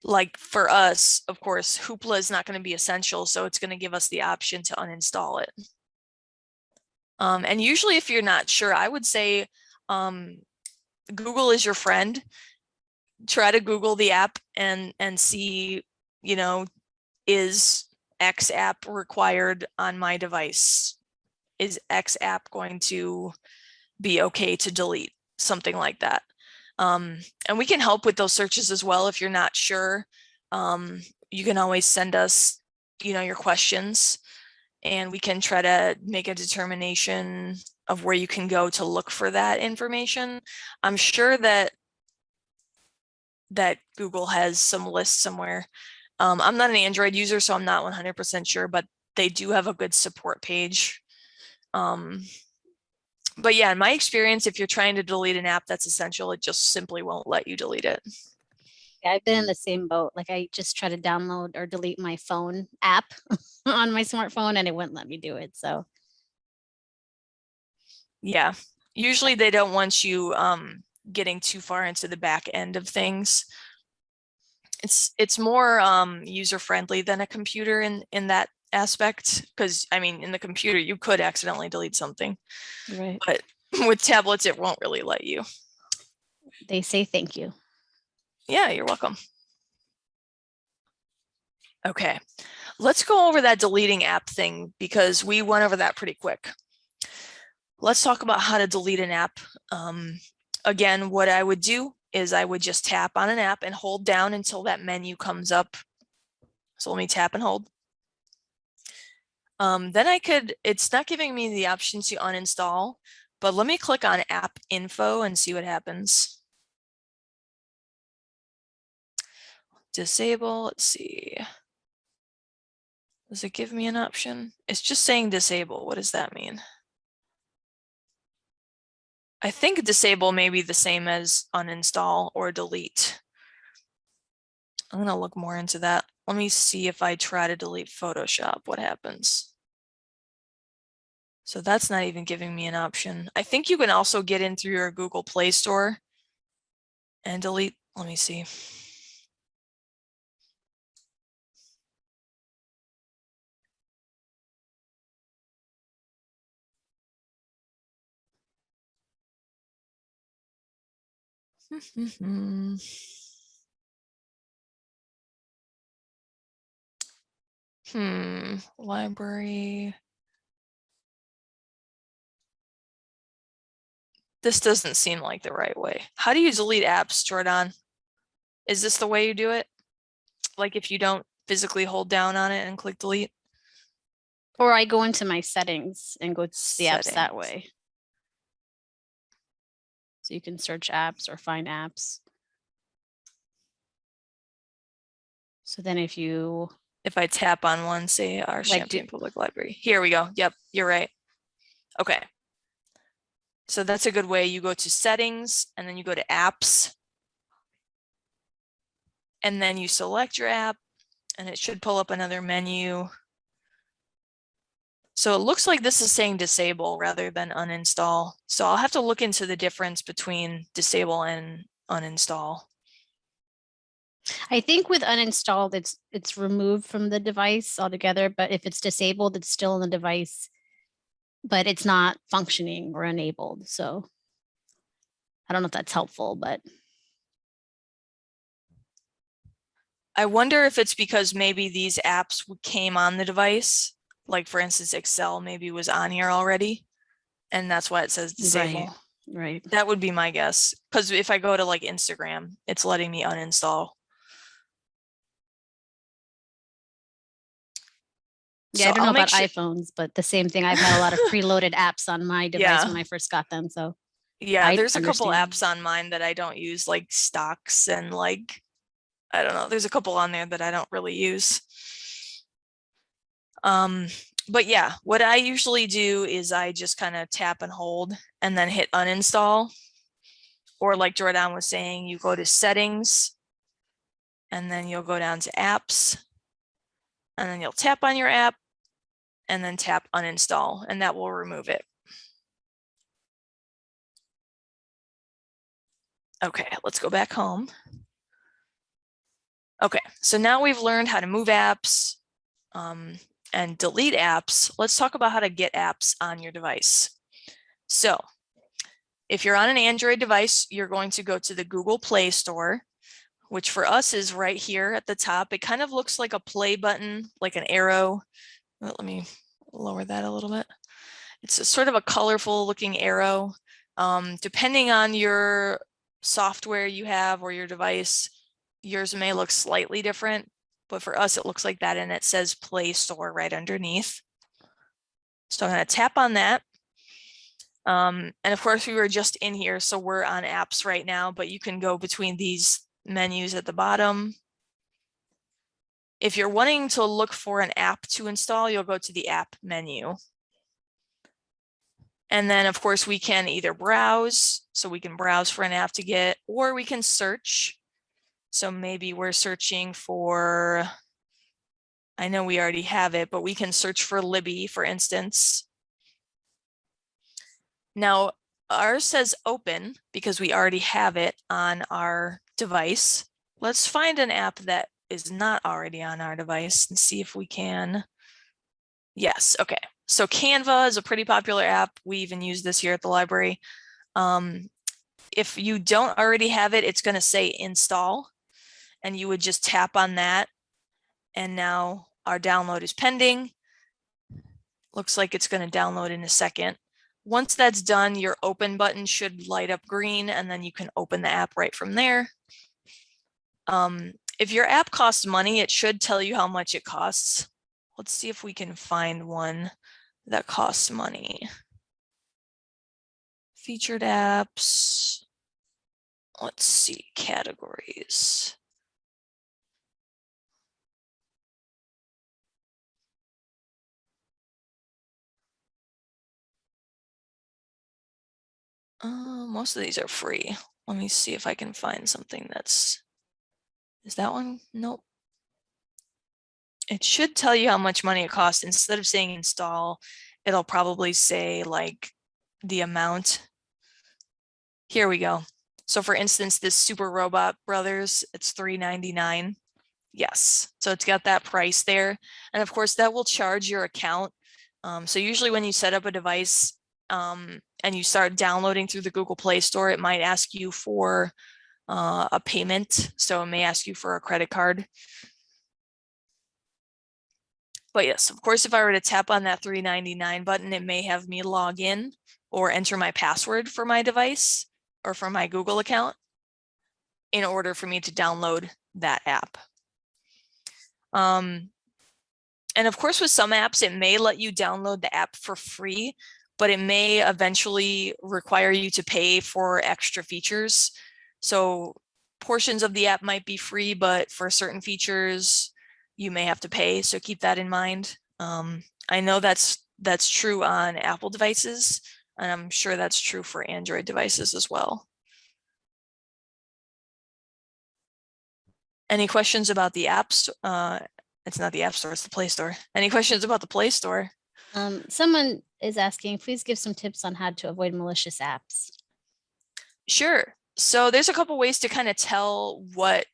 Like for us, of course, Hoopla is not going to be essential, so it's going to give us the option to uninstall it. And usually if you're not sure, I would say Google is your friend. Try to Google the app and see, you know, is X app required on my device? Is X app going to be okay to delete? Something like that. And we can help with those searches as well. If you're not sure, you can always send us, you know, your questions and we can try to make a determination of where you can go to look for that information. I'm sure that Google has some list somewhere. I'm not an Android user, so I'm not 100% sure, but they do have a good support page. But yeah, in my experience, if you're trying to delete an app that's essential, it just simply won't let you delete it. Yeah, I've been in the same boat. Like I just try to download or delete my phone app on my smartphone and it wouldn't let me do it. So yeah, usually they don't want you getting too far into the back end of things. It's more user friendly than a computer in that aspect, because I mean in the computer you could accidentally delete something, right, but with tablets it won't really let you. They say thank you. Yeah, you're welcome. Okay, let's go over that deleting app thing because we went over that pretty quick. Let's talk about how to delete an app. Again, what I would do is I would just tap on an app and hold down until that menu comes up. So let me tap and hold. Then I could, it's not giving me the option to uninstall, but let me click on app info and see what happens. Disable, let's see. Does it give me an option? It's just saying disable. What does that mean? I think disable may be the same as uninstall or delete. I'm gonna look more into that. Let me see if I try to delete Photoshop, what happens? So that's not even giving me an option. I think you can also get in through your Google Play Store and delete. Let me see. Library. This doesn't seem like the right way. How do you delete apps, Jordan? Is this the way you do it? Like if you don't physically hold down on it and click delete? Or I go into my settings and go to the apps that Settings. way. So you can search apps or find apps. So then if I tap on one, say our Champaign Public Library. Here we go. Yep, you're right. Okay. So that's a good way. You go to settings and then you go to apps. And then you select your app and it should pull up another menu. So it looks like this is saying disable rather than uninstall. So I'll have to look into the difference between disable and uninstall. I think with uninstalled, it's removed from the device altogether, but if it's disabled, it's still in the device, but it's not functioning or enabled. So I don't know if that's helpful, but I wonder if it's because maybe these apps came on the device, like for instance, Excel maybe was on here already, and that's why it says disable. Right. That would be my guess. Because if I go to like Instagram, it's letting me uninstall. Yeah, So I don't know about iPhones, but the same thing. I've had a lot of preloaded apps on my device when I first got them. So yeah, there's a couple apps on mine that I don't use, like stocks and like, I don't know, there's a couple on there that I don't really use. But yeah, what I usually do is I just kind of tap and hold and then hit uninstall. Or like Jordan was saying, you go to settings and then you'll go down to apps and then you'll tap on your app and then tap uninstall and that will remove it. Okay, let's go back home. Okay, so now we've learned how to move apps and delete apps. Let's talk about how to get apps on your device. So if you're on an Android device, you're going to go to the Google Play Store, which for us is right here at the top. It kind of looks like a play button, like an arrow. Well, let me lower that a little bit. It's a sort of a colorful looking arrow. Depending on your software you have or your device, yours may look slightly different, but for us it looks like that, and it says Play Store right underneath. So I'm going to tap on that. And of course we were just in here, so we're on apps right now, but you can go between these menus at the bottom. If you're wanting to look for an app to install, you'll go to the app menu. And then of course we can either browse, so we can browse for an app to get, or we can search. So maybe we're searching for, I know we already have it, but we can search for Libby, for instance. Now ours says open because we already have it on our device. Let's find an app that is not already on our device and see if we can. Yes, okay. So Canva is a pretty popular app. We even use this here at the library. If you don't already have it, it's going to say install, and you would just tap on that. And now our download is pending. Looks like it's going to download in a second. Once that's done, your open button should light up green, and then you can open the app right from there. If your app costs money, it should tell you how much it costs. Let's see if we can find one that costs money. Featured apps. Let's see, categories. Most of these are free. Let me see if I can find something that's, is that one? Nope. It should tell you how much money it costs. Instead of saying install, it'll probably say like the amount. Here we go. So for instance, this Super Robot Brothers, it's $3.99. Yes, so it's got that price there. And of course that will charge your account. So usually when you set up a device and you start downloading through the Google Play Store, it might ask you for a payment. So it may ask you for a credit card. But yes, of course, if I were to tap on that $3.99 button, it may have me log in or enter my password for my device or for my Google account in order for me to download that app. And of course, with some apps, it may let you download the app for free, but it may eventually require you to pay for extra features. So portions of the app might be free, but for certain features, you may have to pay. So keep that in mind. I know that's true on Apple devices, and I'm sure that's true for Android devices as well. Any questions about the apps? It's not the App Store, it's the Play Store. Any questions about the Play Store? Someone is asking, please give some tips on how to avoid malicious apps. Sure. So there's a couple ways to kind of tell what,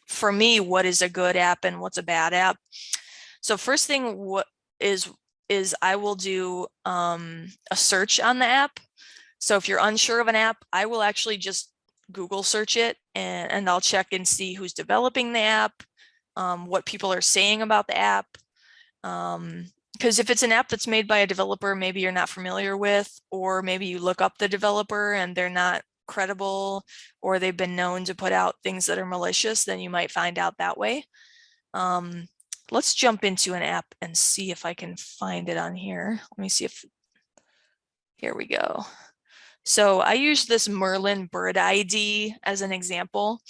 for me, what is a good app and what's a bad app. So first thing what is I will do a search on the app. So if you're unsure of an app, I will actually just Google search it and I'll check and see who's developing the app, what people are saying about the app. Because if it's an app that's made by a developer, maybe you're not familiar with, or maybe you look up the developer and they're not credible, or they've been known to put out things that are malicious, then you might find out that way. Let's jump into an app and see if I can find it on here. Let me see if, here we go. So I use this Merlin Bird ID as an example.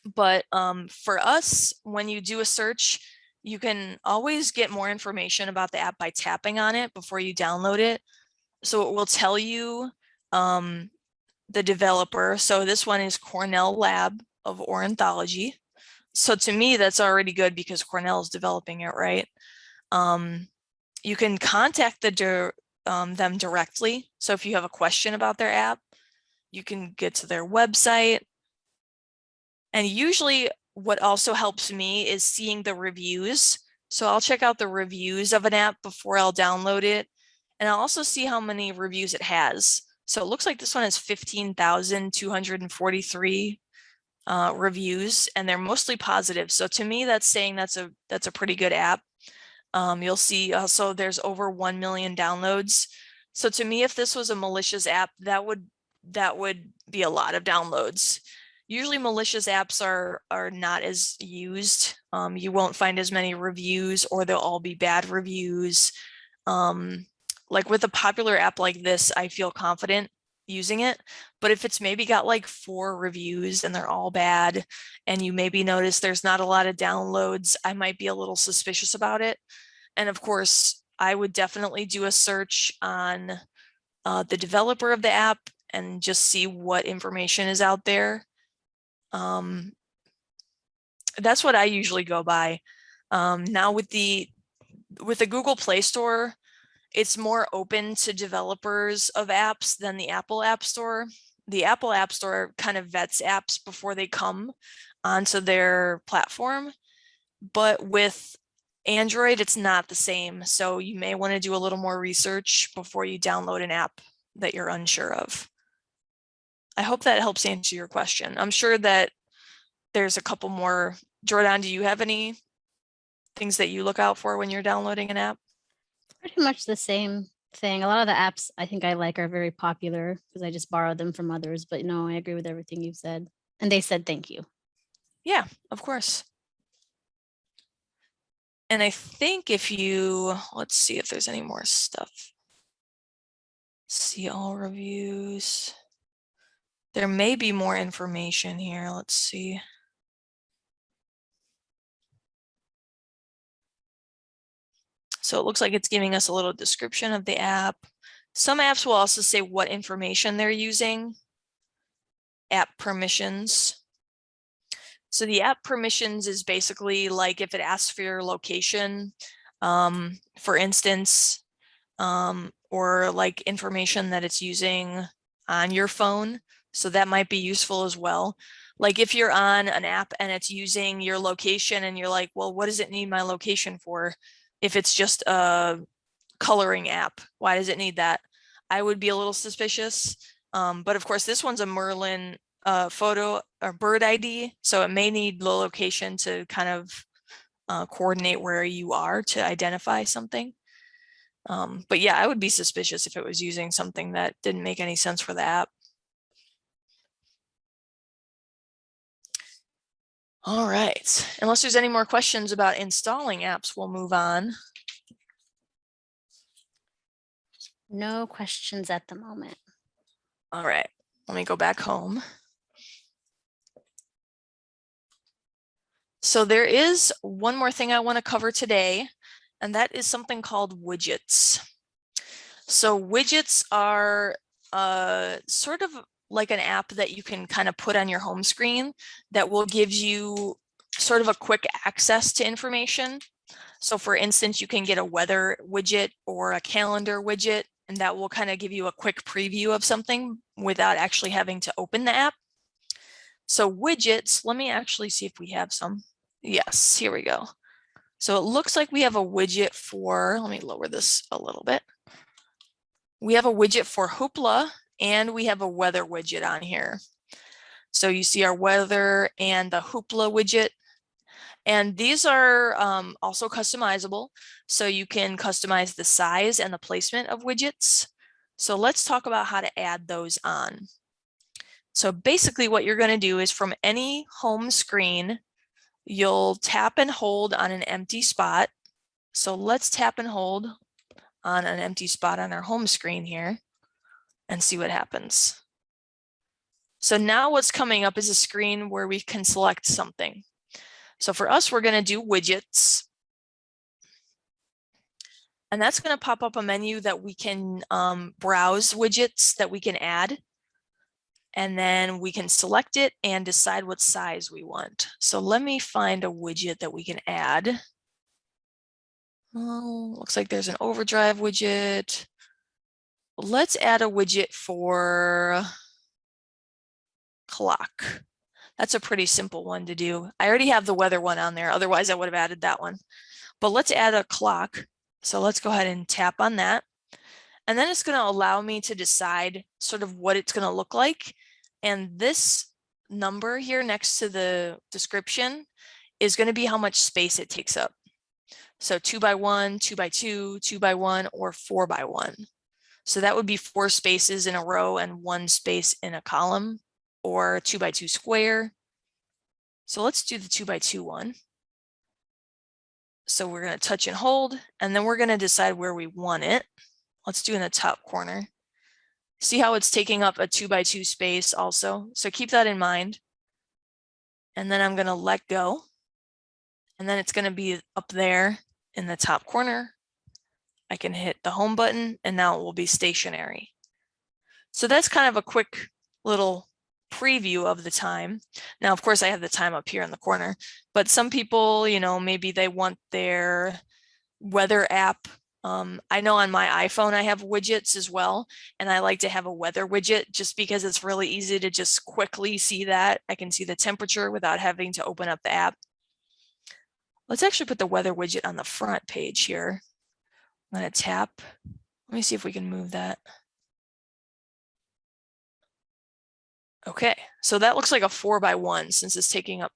But for us, when you do a search, you can always get more information about the app by tapping on it before you download it. So it will tell you the developer. So this one is Cornell Lab of Ornithology. So to me, that's already good because Cornell is developing it, right? You can contact them directly. So if you have a question about their app, you can get to their website. And usually what also helps me is seeing the reviews. So I'll check out the reviews of an app before I'll download it. And I'll also see how many reviews it has. So it looks like this one has 15,243 reviews, and they're mostly positive. So to me, that's saying that's a pretty good app. You'll see also there's over 1 million downloads. So to me, if this was a malicious app, that would be a lot of downloads. Usually malicious apps are not as used. You won't find as many reviews, or they'll all be bad reviews. Like with a popular app like this, I feel confident using it. But if it's maybe got like 4 reviews and they're all bad, and you maybe notice there's not a lot of downloads, I might be a little suspicious about it. And of course, I would definitely do a search on the developer of the app and just see what information is out there. That's what I usually go by. Now with the Google Play Store, it's more open to developers of apps than the Apple App Store. The Apple App Store kind of vets apps before they come onto their platform, but with Android, it's not the same. So you may want to do a little more research before you download an app that you're unsure of. I hope that helps answer your question. I'm sure that there's a couple more. Jordan, do you have any things that you look out for when you're downloading an app? Pretty much the same thing. A lot of the apps I think I like are very popular because I just borrowed them from others. But no, I agree with everything you've said. And they said thank you. Yeah, of course. And I think if you, let's see if there's any more stuff. See all reviews. There may be more information here. Let's see. So it looks like it's giving us a little description of the app. Some apps will also say what information they're using. App permissions. So the app permissions is basically like if it asks for your location, for instance, or like information that it's using on your phone. So that might be useful as well. Like if you're on an app and it's using your location and you're like, well, what does it need my location for? If it's just a coloring app, why does it need that? I would be a little suspicious. But of course, this one's a Merlin photo or bird ID. So it may need the location to kind of coordinate where you are to identify something. But yeah, I would be suspicious if it was using something that didn't make any sense for the app. All right, unless there's any more questions about installing apps, we'll move on. No questions at the moment. All right, let me go back home. So there is one more thing I want to cover today, and that is something called widgets. So widgets are sort of like an app that you can kind of put on your home screen that will give you sort of a quick access to information. So for instance, you can get a weather widget or a calendar widget, and that will kind of give you a quick preview of something without actually having to open the app. So widgets, let me actually see if we have some. Yes, here we go. So it looks like we have a widget for, let me lower this a little bit. We have a widget for Hoopla, and we have a weather widget on here. So you see our weather and the Hoopla widget. And these are also customizable. So you can customize the size and the placement of widgets. So let's talk about how to add those on. So basically what you're going to do is from any home screen, you'll tap and hold on an empty spot. So let's tap and hold on an empty spot on our home screen here and see what happens. So now what's coming up is a screen where we can select something. So for us, we're going to do widgets. And that's going to pop up a menu that we can browse widgets that we can add. And then we can select it and decide what size we want. So let me find a widget that we can add. Oh, looks like there's an overdrive widget. Let's add a widget for clock. That's a pretty simple one to do. I already have the weather one on there. Otherwise, I would have added that one. But let's add a clock. So let's go ahead and tap on that. And then it's going to allow me to decide sort of what it's going to look like. And this number here next to the description is going to be how much space it takes up. So 2x1, 2x2, 2x1, or 4x1. So that would be 4 spaces in a row and 1 space in a column, or 2x2 square. So let's do the 2x2 one. So we're going to touch and hold, and then we're going to decide where we want it. Let's do in the top corner. See how it's taking up a 2x2 space also. So keep that in mind. And then I'm going to let go. And then it's going to be up there in the top corner. I can hit the home button, and now it will be stationary. So that's kind of a quick little preview of the time. Now, of course, I have the time up here in the corner, but some people, you know, maybe they want their weather app. I know on my iPhone, I have widgets as well, and I like to have a weather widget just because it's really easy to just quickly see that. I can see the temperature without having to open up the app. Let's actually put the weather widget on the front page here. I'm going to tap. Let me see if we can move that. Okay, so that looks like a 4x1 since it's taking up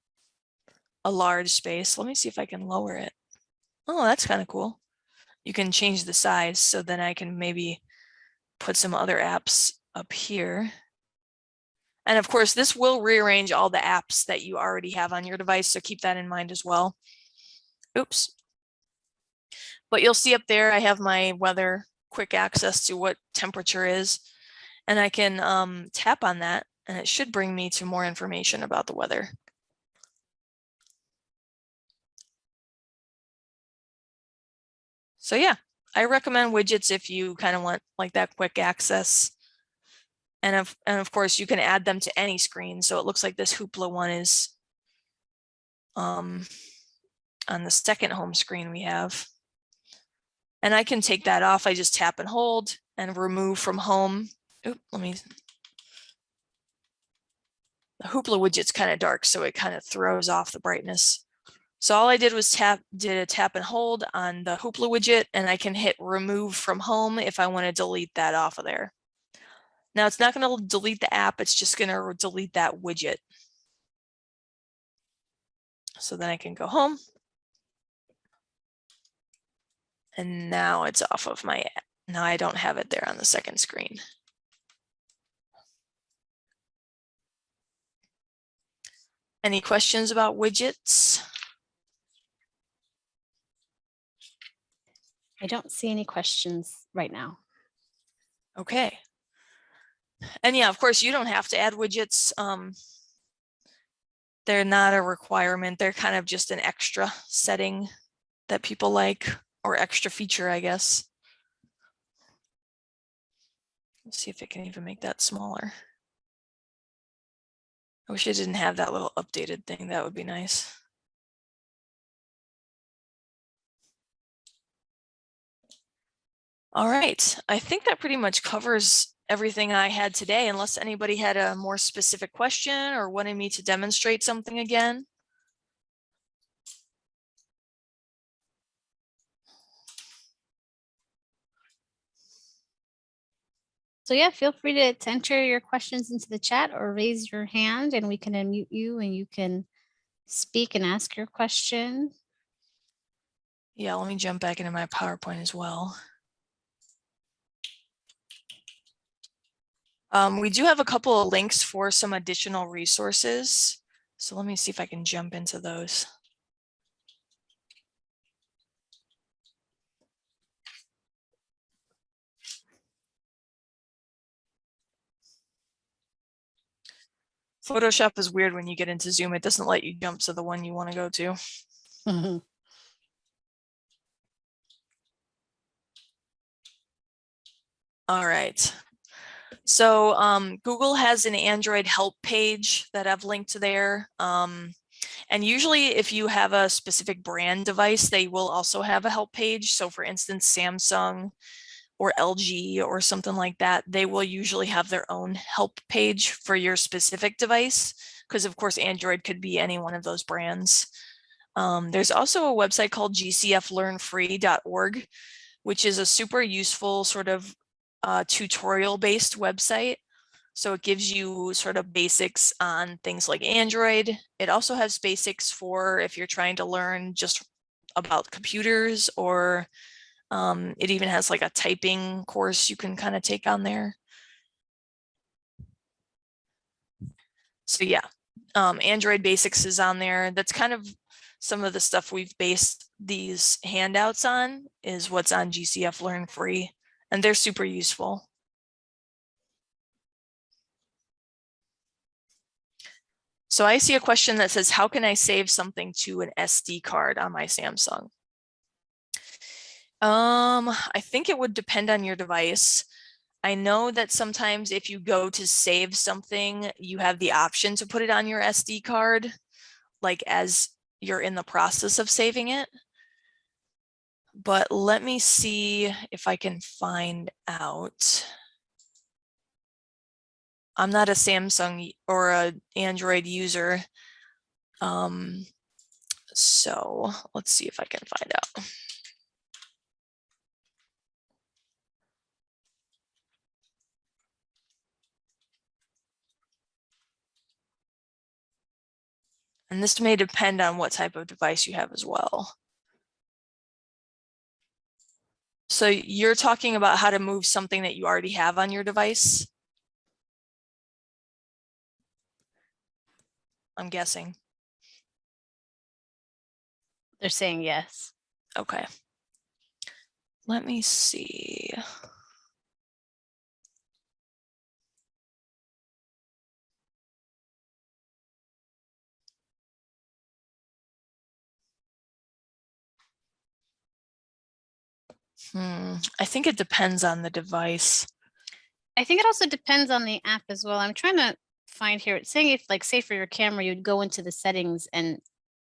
a large space. Let me see if I can lower it. Oh, that's kind of cool. You can change the size, so then I can maybe put some other apps up here. And of course, this will rearrange all the apps that you already have on your device, so keep that in mind as well. Oops. But you'll see up there, I have my weather, quick access to what temperature is, and I can tap on that, and it should bring me to more information about the weather. So yeah, I recommend widgets if you kind of want like that quick access. And of course, you can add them to any screen. So it looks like this Hoopla one is on the second home screen we have. And I can take that off. I just tap and hold and remove from home. Oop, let me. The Hoopla widget's kind of dark, so it kind of throws off the brightness. So all I did was did a tap and hold on the Hoopla widget, and I can hit remove from home if I want to delete that off of there. Now it's not going to delete the app, it's just going to delete that widget. So then I can go home. And now it's off of my app. Now I don't have it there on the second screen. Any questions about widgets? I don't see any questions right now. Okay. And yeah, of course, you don't have to add widgets. They're not a requirement. They're kind of just an extra setting that people like, or extra feature, I guess. Let's see if I can even make that smaller. I wish I didn't have that little updated thing. That would be nice. All right, I think that pretty much covers everything I had today, unless anybody had a more specific question or wanted me to demonstrate something again. So yeah, feel free to enter your questions into the chat or raise your hand and we can unmute you and you can speak and ask your question. Yeah, let me jump back into my PowerPoint as well. We do have a couple of links for some additional resources. So let me see if I can jump into those. Photoshop is weird when you get into Zoom. It doesn't let you jump to the one you want to go to. All right. So Google has an Android help page that I've linked there. And usually if you have a specific brand device, they will also have a help page. So for instance, Samsung or LG or something like that, they will usually have their own help page for your specific device, because of course Android could be any one of those brands. There's also a website called gcflearnfree.org, which is a super useful sort of tutorial-based website. So it gives you sort of basics on things like Android. It also has basics for if you're trying to learn just about computers, or it even has like a typing course you can kind of take on there. So yeah, Android Basics is on there. That's kind of some of the stuff we've based these handouts on, is what's on GCF Learn Free, and they're super useful. So I see a question that says, how can I save something to an SD card on my Samsung? I think it would depend on your device. I know that sometimes if you go to save something, you have the option to put it on your SD card, like as you're in the process of saving it. But let me see if I can find out. I'm not a Samsung or an Android user. So let's see if I can find out. And this may depend on what type of device you have as well. So you're talking about how to move something that you already have on your device? I'm guessing. They're saying yes. Okay. Let me see. I think it depends on the device. I think it also depends on the app as well. I'm trying to find here. It's saying if, like, say for your camera, you'd go into the settings and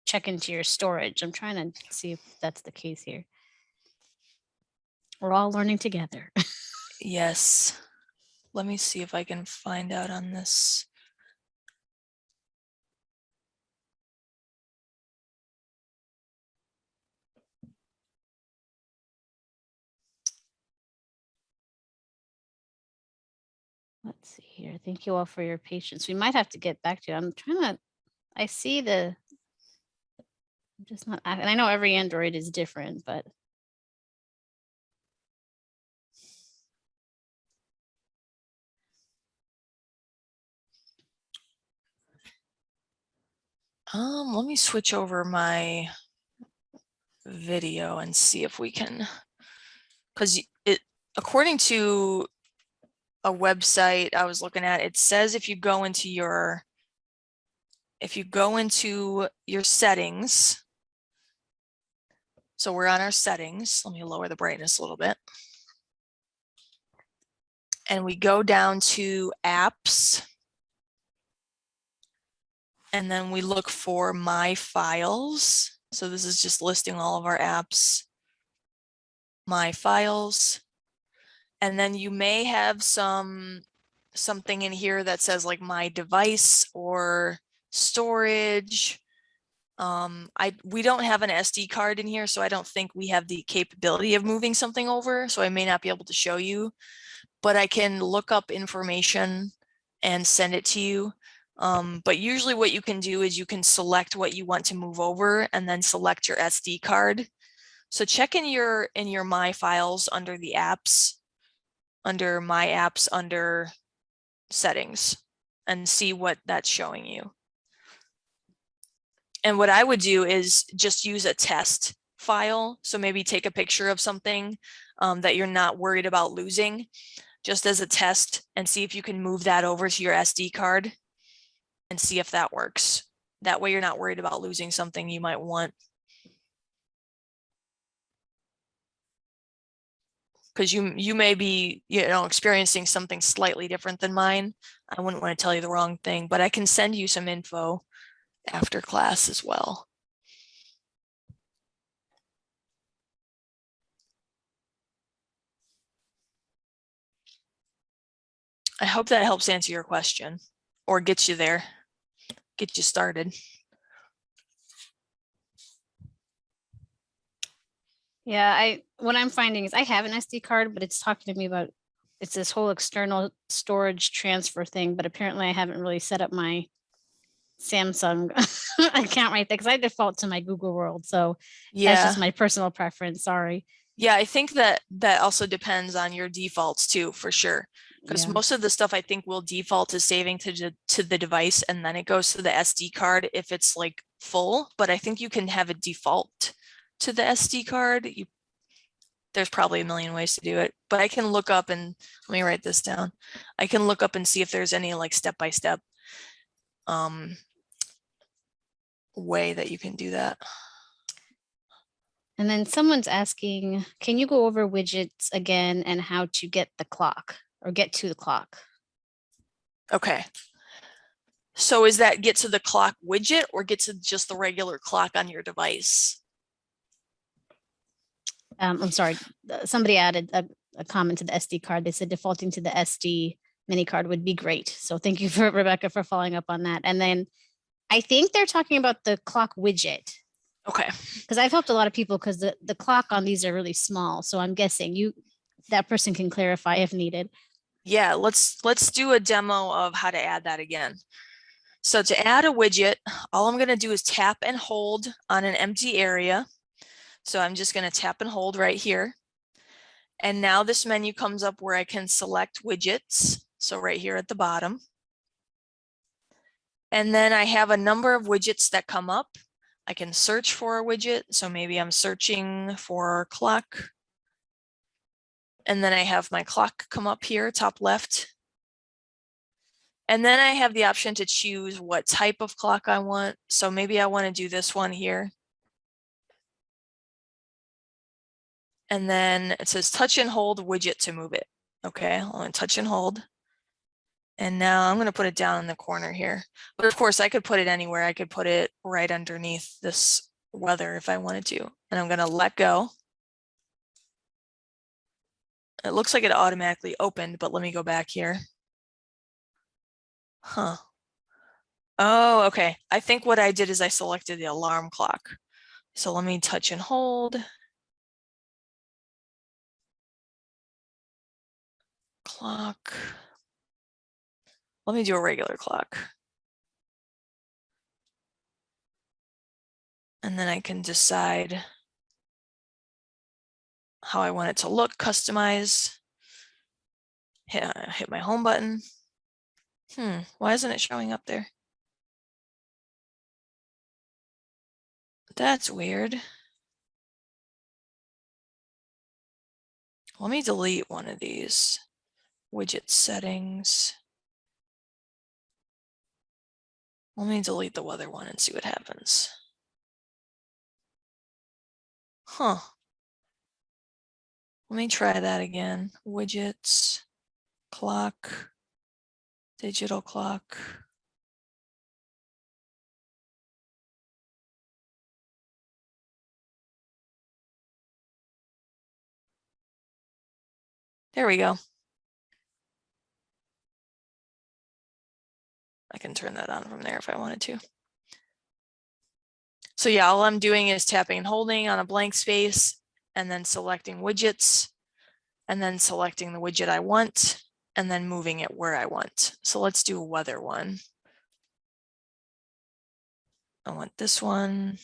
check into your storage. I'm trying to see if that's the case here. We're all learning together. Yes. Let me see if I can find out on this. Let's see here. Thank you all for your patience. We might have to get back to it. I'm trying to, I see the, I'm just not, and I know every Android is different, but let me switch over my video and see if we can, because it, according to a website I was looking at, it says if you go into your settings, so we're on our settings, let me lower the brightness a little bit. And we go down to apps. And then we look for my files. So this is just listing all of our apps, my files. And then you may have something in here that says like my device or storage. We don't have an SD card in here, so I don't think we have the capability of moving something over. So I may not be able to show you, but I can look up information and send it to you. But usually what you can do is you can select what you want to move over and then select your SD card. So check in your My Files under the apps, under My Apps, under settings, and see what that's showing you. And what I would do is just use a test file. So maybe take a picture of something that you're not worried about losing, just as a test, and see if you can move that over to your SD card and see if that works. That way you're not worried about losing something you might want. Because you may be, experiencing something slightly different than mine. I wouldn't want to tell you the wrong thing, but I can send you some info after class as well. I hope that helps answer your question or gets you there, get you started. yeah, what I'm finding is I have an SD card, but it's talking to me about, it's this whole external storage transfer thing, but apparently I haven't really set up my Samsung account right there because I default to my Google World. So that's just my personal preference. Sorry. Yeah, I think that also depends on your defaults too, for sure. Because most of the stuff I think will default to saving to the device, and then it goes to the SD card if it's like full. But I think you can have a default to the SD card. There's probably a million ways to do it, but I can look up and let me write this down. I can look up and see if there's any like step-by-step way that you can do that. And then someone's asking, can you go over widgets again and how to get the clock or get to the clock? Okay. So is that get to the clock widget or get to just the regular clock on your device? I'm sorry, somebody added a comment to the SD card. They said defaulting to the SD mini card would be great. So thank you for Rebecca for following up on that. And then I think they're talking about the clock widget. Okay. Because I've helped a lot of people because the clock on these are really small. So I'm guessing that person can clarify if needed. Yeah, let's do a demo of how to add that again. So to add a widget, all I'm going to do is tap and hold on an empty area. So I'm just going to tap and hold right here. And now this menu comes up where I can select widgets. So right here at the bottom. And then I have a number of widgets that come up. I can search for a widget. So maybe I'm searching for clock. And then I have my clock come up here, top left. And then I have the option to choose what type of clock I want. So maybe I want to do this one here. And then it says touch and hold widget to move it. Okay, I'm going to touch and hold. And now I'm going to put it down in the corner here. But of course, I could put it anywhere. I could put it right underneath this weather if I wanted to. And I'm going to let go. It looks like it automatically opened, but let me go back here. Huh. Oh, okay. I think what I did is I selected the alarm clock. So let me touch and hold. Clock. Let me do a regular clock. And then I can decide how I want it to look, customize, hit my home button. Why isn't it showing up there? That's weird. Let me delete one of these. Widget settings. Let me delete the weather one and see what happens. Huh. Let me try that again. Widgets, clock, digital clock. There we go. I can turn that on from there if I wanted to. So yeah, all I'm doing is tapping and holding on a blank space and then selecting widgets and then selecting the widget I want and then moving it where I want. So let's do a weather one. I want this one.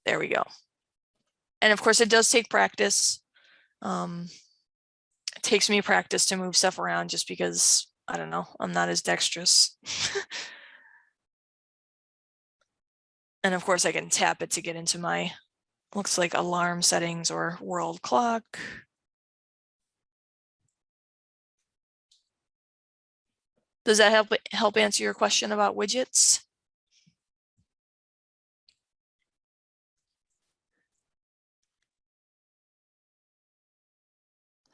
There we go. And of course it does take practice. It takes me practice to move stuff around just because, I don't know, I'm not as dexterous. And of course I can tap it to get into my, looks like alarm settings or world clock. Does that help answer your question about widgets?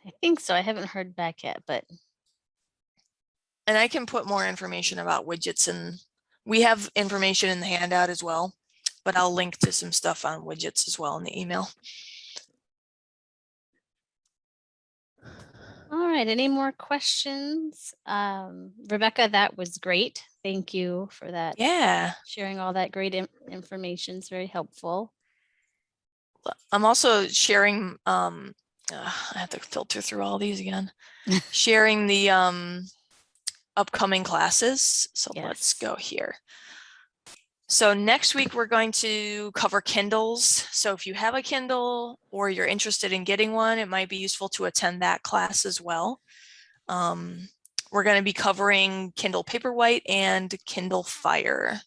I think so. I haven't heard back yet, but. And I can put more information about widgets, and we have information in the handout as well, but I'll link to some stuff on widgets as well in the email. All right, any more questions? Rebecca, that was great. Thank you for that. Yeah. Sharing all that great information is very helpful. I'm also sharing, I have to filter through all these again, sharing the upcoming classes. So Yes. Let's go here. So next week we're going to cover Kindles. So if you have a Kindle or you're interested in getting one, it might be useful to attend that class as well. We're going to be covering Kindle Paperwhite and Kindle Fire.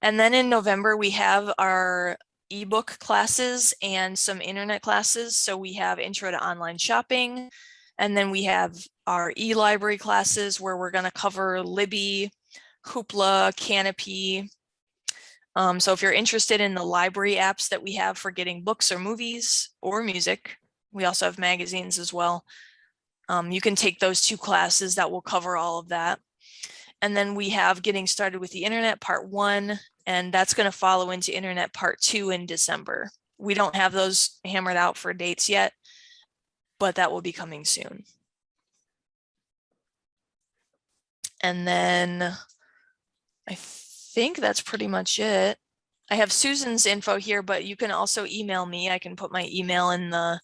And then in November, we have our ebook classes and some internet classes. So we have Intro to Online Shopping, and then we have our e-library classes where we're going to cover Libby, Hoopla, Canopy. So if you're interested in the library apps that we have for getting books or movies or music, we also have magazines as well. You can take those two classes that will cover all of that. And then we have Getting Started with the Internet Part 1, and that's going to follow into Internet Part 2 in December. We don't have those hammered out for dates yet, but that will be coming soon. And then I think that's pretty much it. I have Susan's info here, but you can also email me. I can put my email in the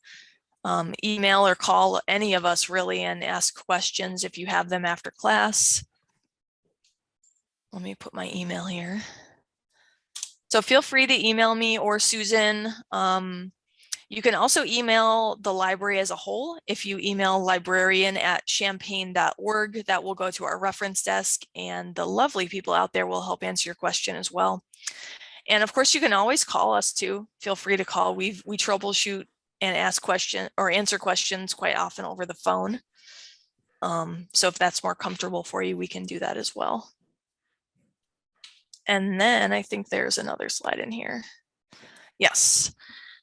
email or call any of us really and ask questions if you have them after class. Let me put my email here. So feel free to email me or Susan. You can also email the library as a whole. If you email librarian@champaign.org, that will go to our reference desk, and the lovely people out there will help answer your question as well. And of course, you can always call us too. Feel free to call. We troubleshoot and ask questions or answer questions quite often over the phone. So if that's more comfortable for you, we can do that as well. And then I think there's another slide in here. Yes,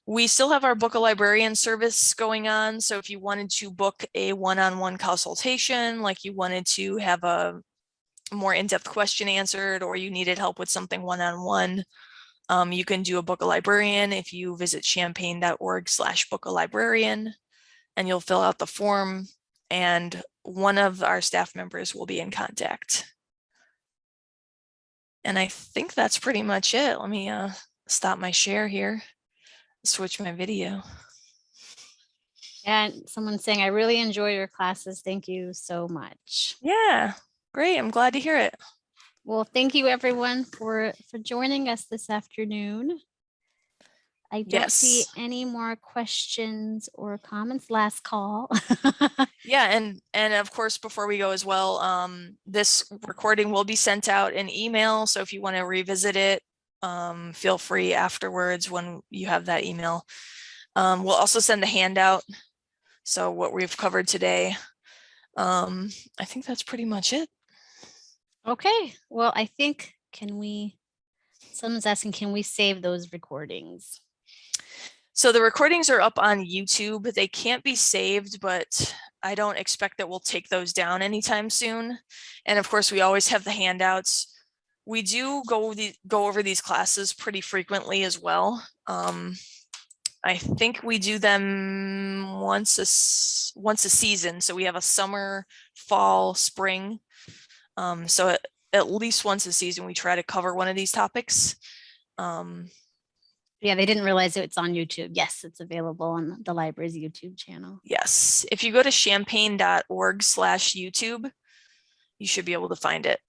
we still have our Book a Librarian service going on. So if you wanted to book a one-on-one consultation, like you wanted to have a more in-depth question answered, or you needed help with something one-on-one, you can do a Book a Librarian if you visit champaign.org/bookalibrarian, and you'll fill out the form, and one of our staff members will be in contact. And I think that's pretty much it. Let me stop my share here, switch my video. And someone saying, I really enjoy your classes. Thank you so much. Yeah, great. I'm glad to hear it. Well, thank you everyone for joining us this afternoon. I don't see Yes. any more questions or comments. Last call. Yeah, and of course, before we go as well, this recording will be sent out in email. So if you want to revisit it, feel free afterwards when you have that email. We'll also send the handout. So what we've covered today. I think that's pretty much it. Okay, well, I think, someone's asking, can we save those recordings? So the recordings are up on YouTube. They can't be saved, but I don't expect that we'll take those down anytime soon. And of course, we always have the handouts. We do go over these classes pretty frequently as well. I think we do them once a season. So we have a summer, fall, spring. So at least once a season, we try to cover one of these topics. Yeah, they didn't realize it's on YouTube. Yes, it's available on the library's YouTube channel. Yes, if you go to champaign.org/YouTube, you should be able to find it.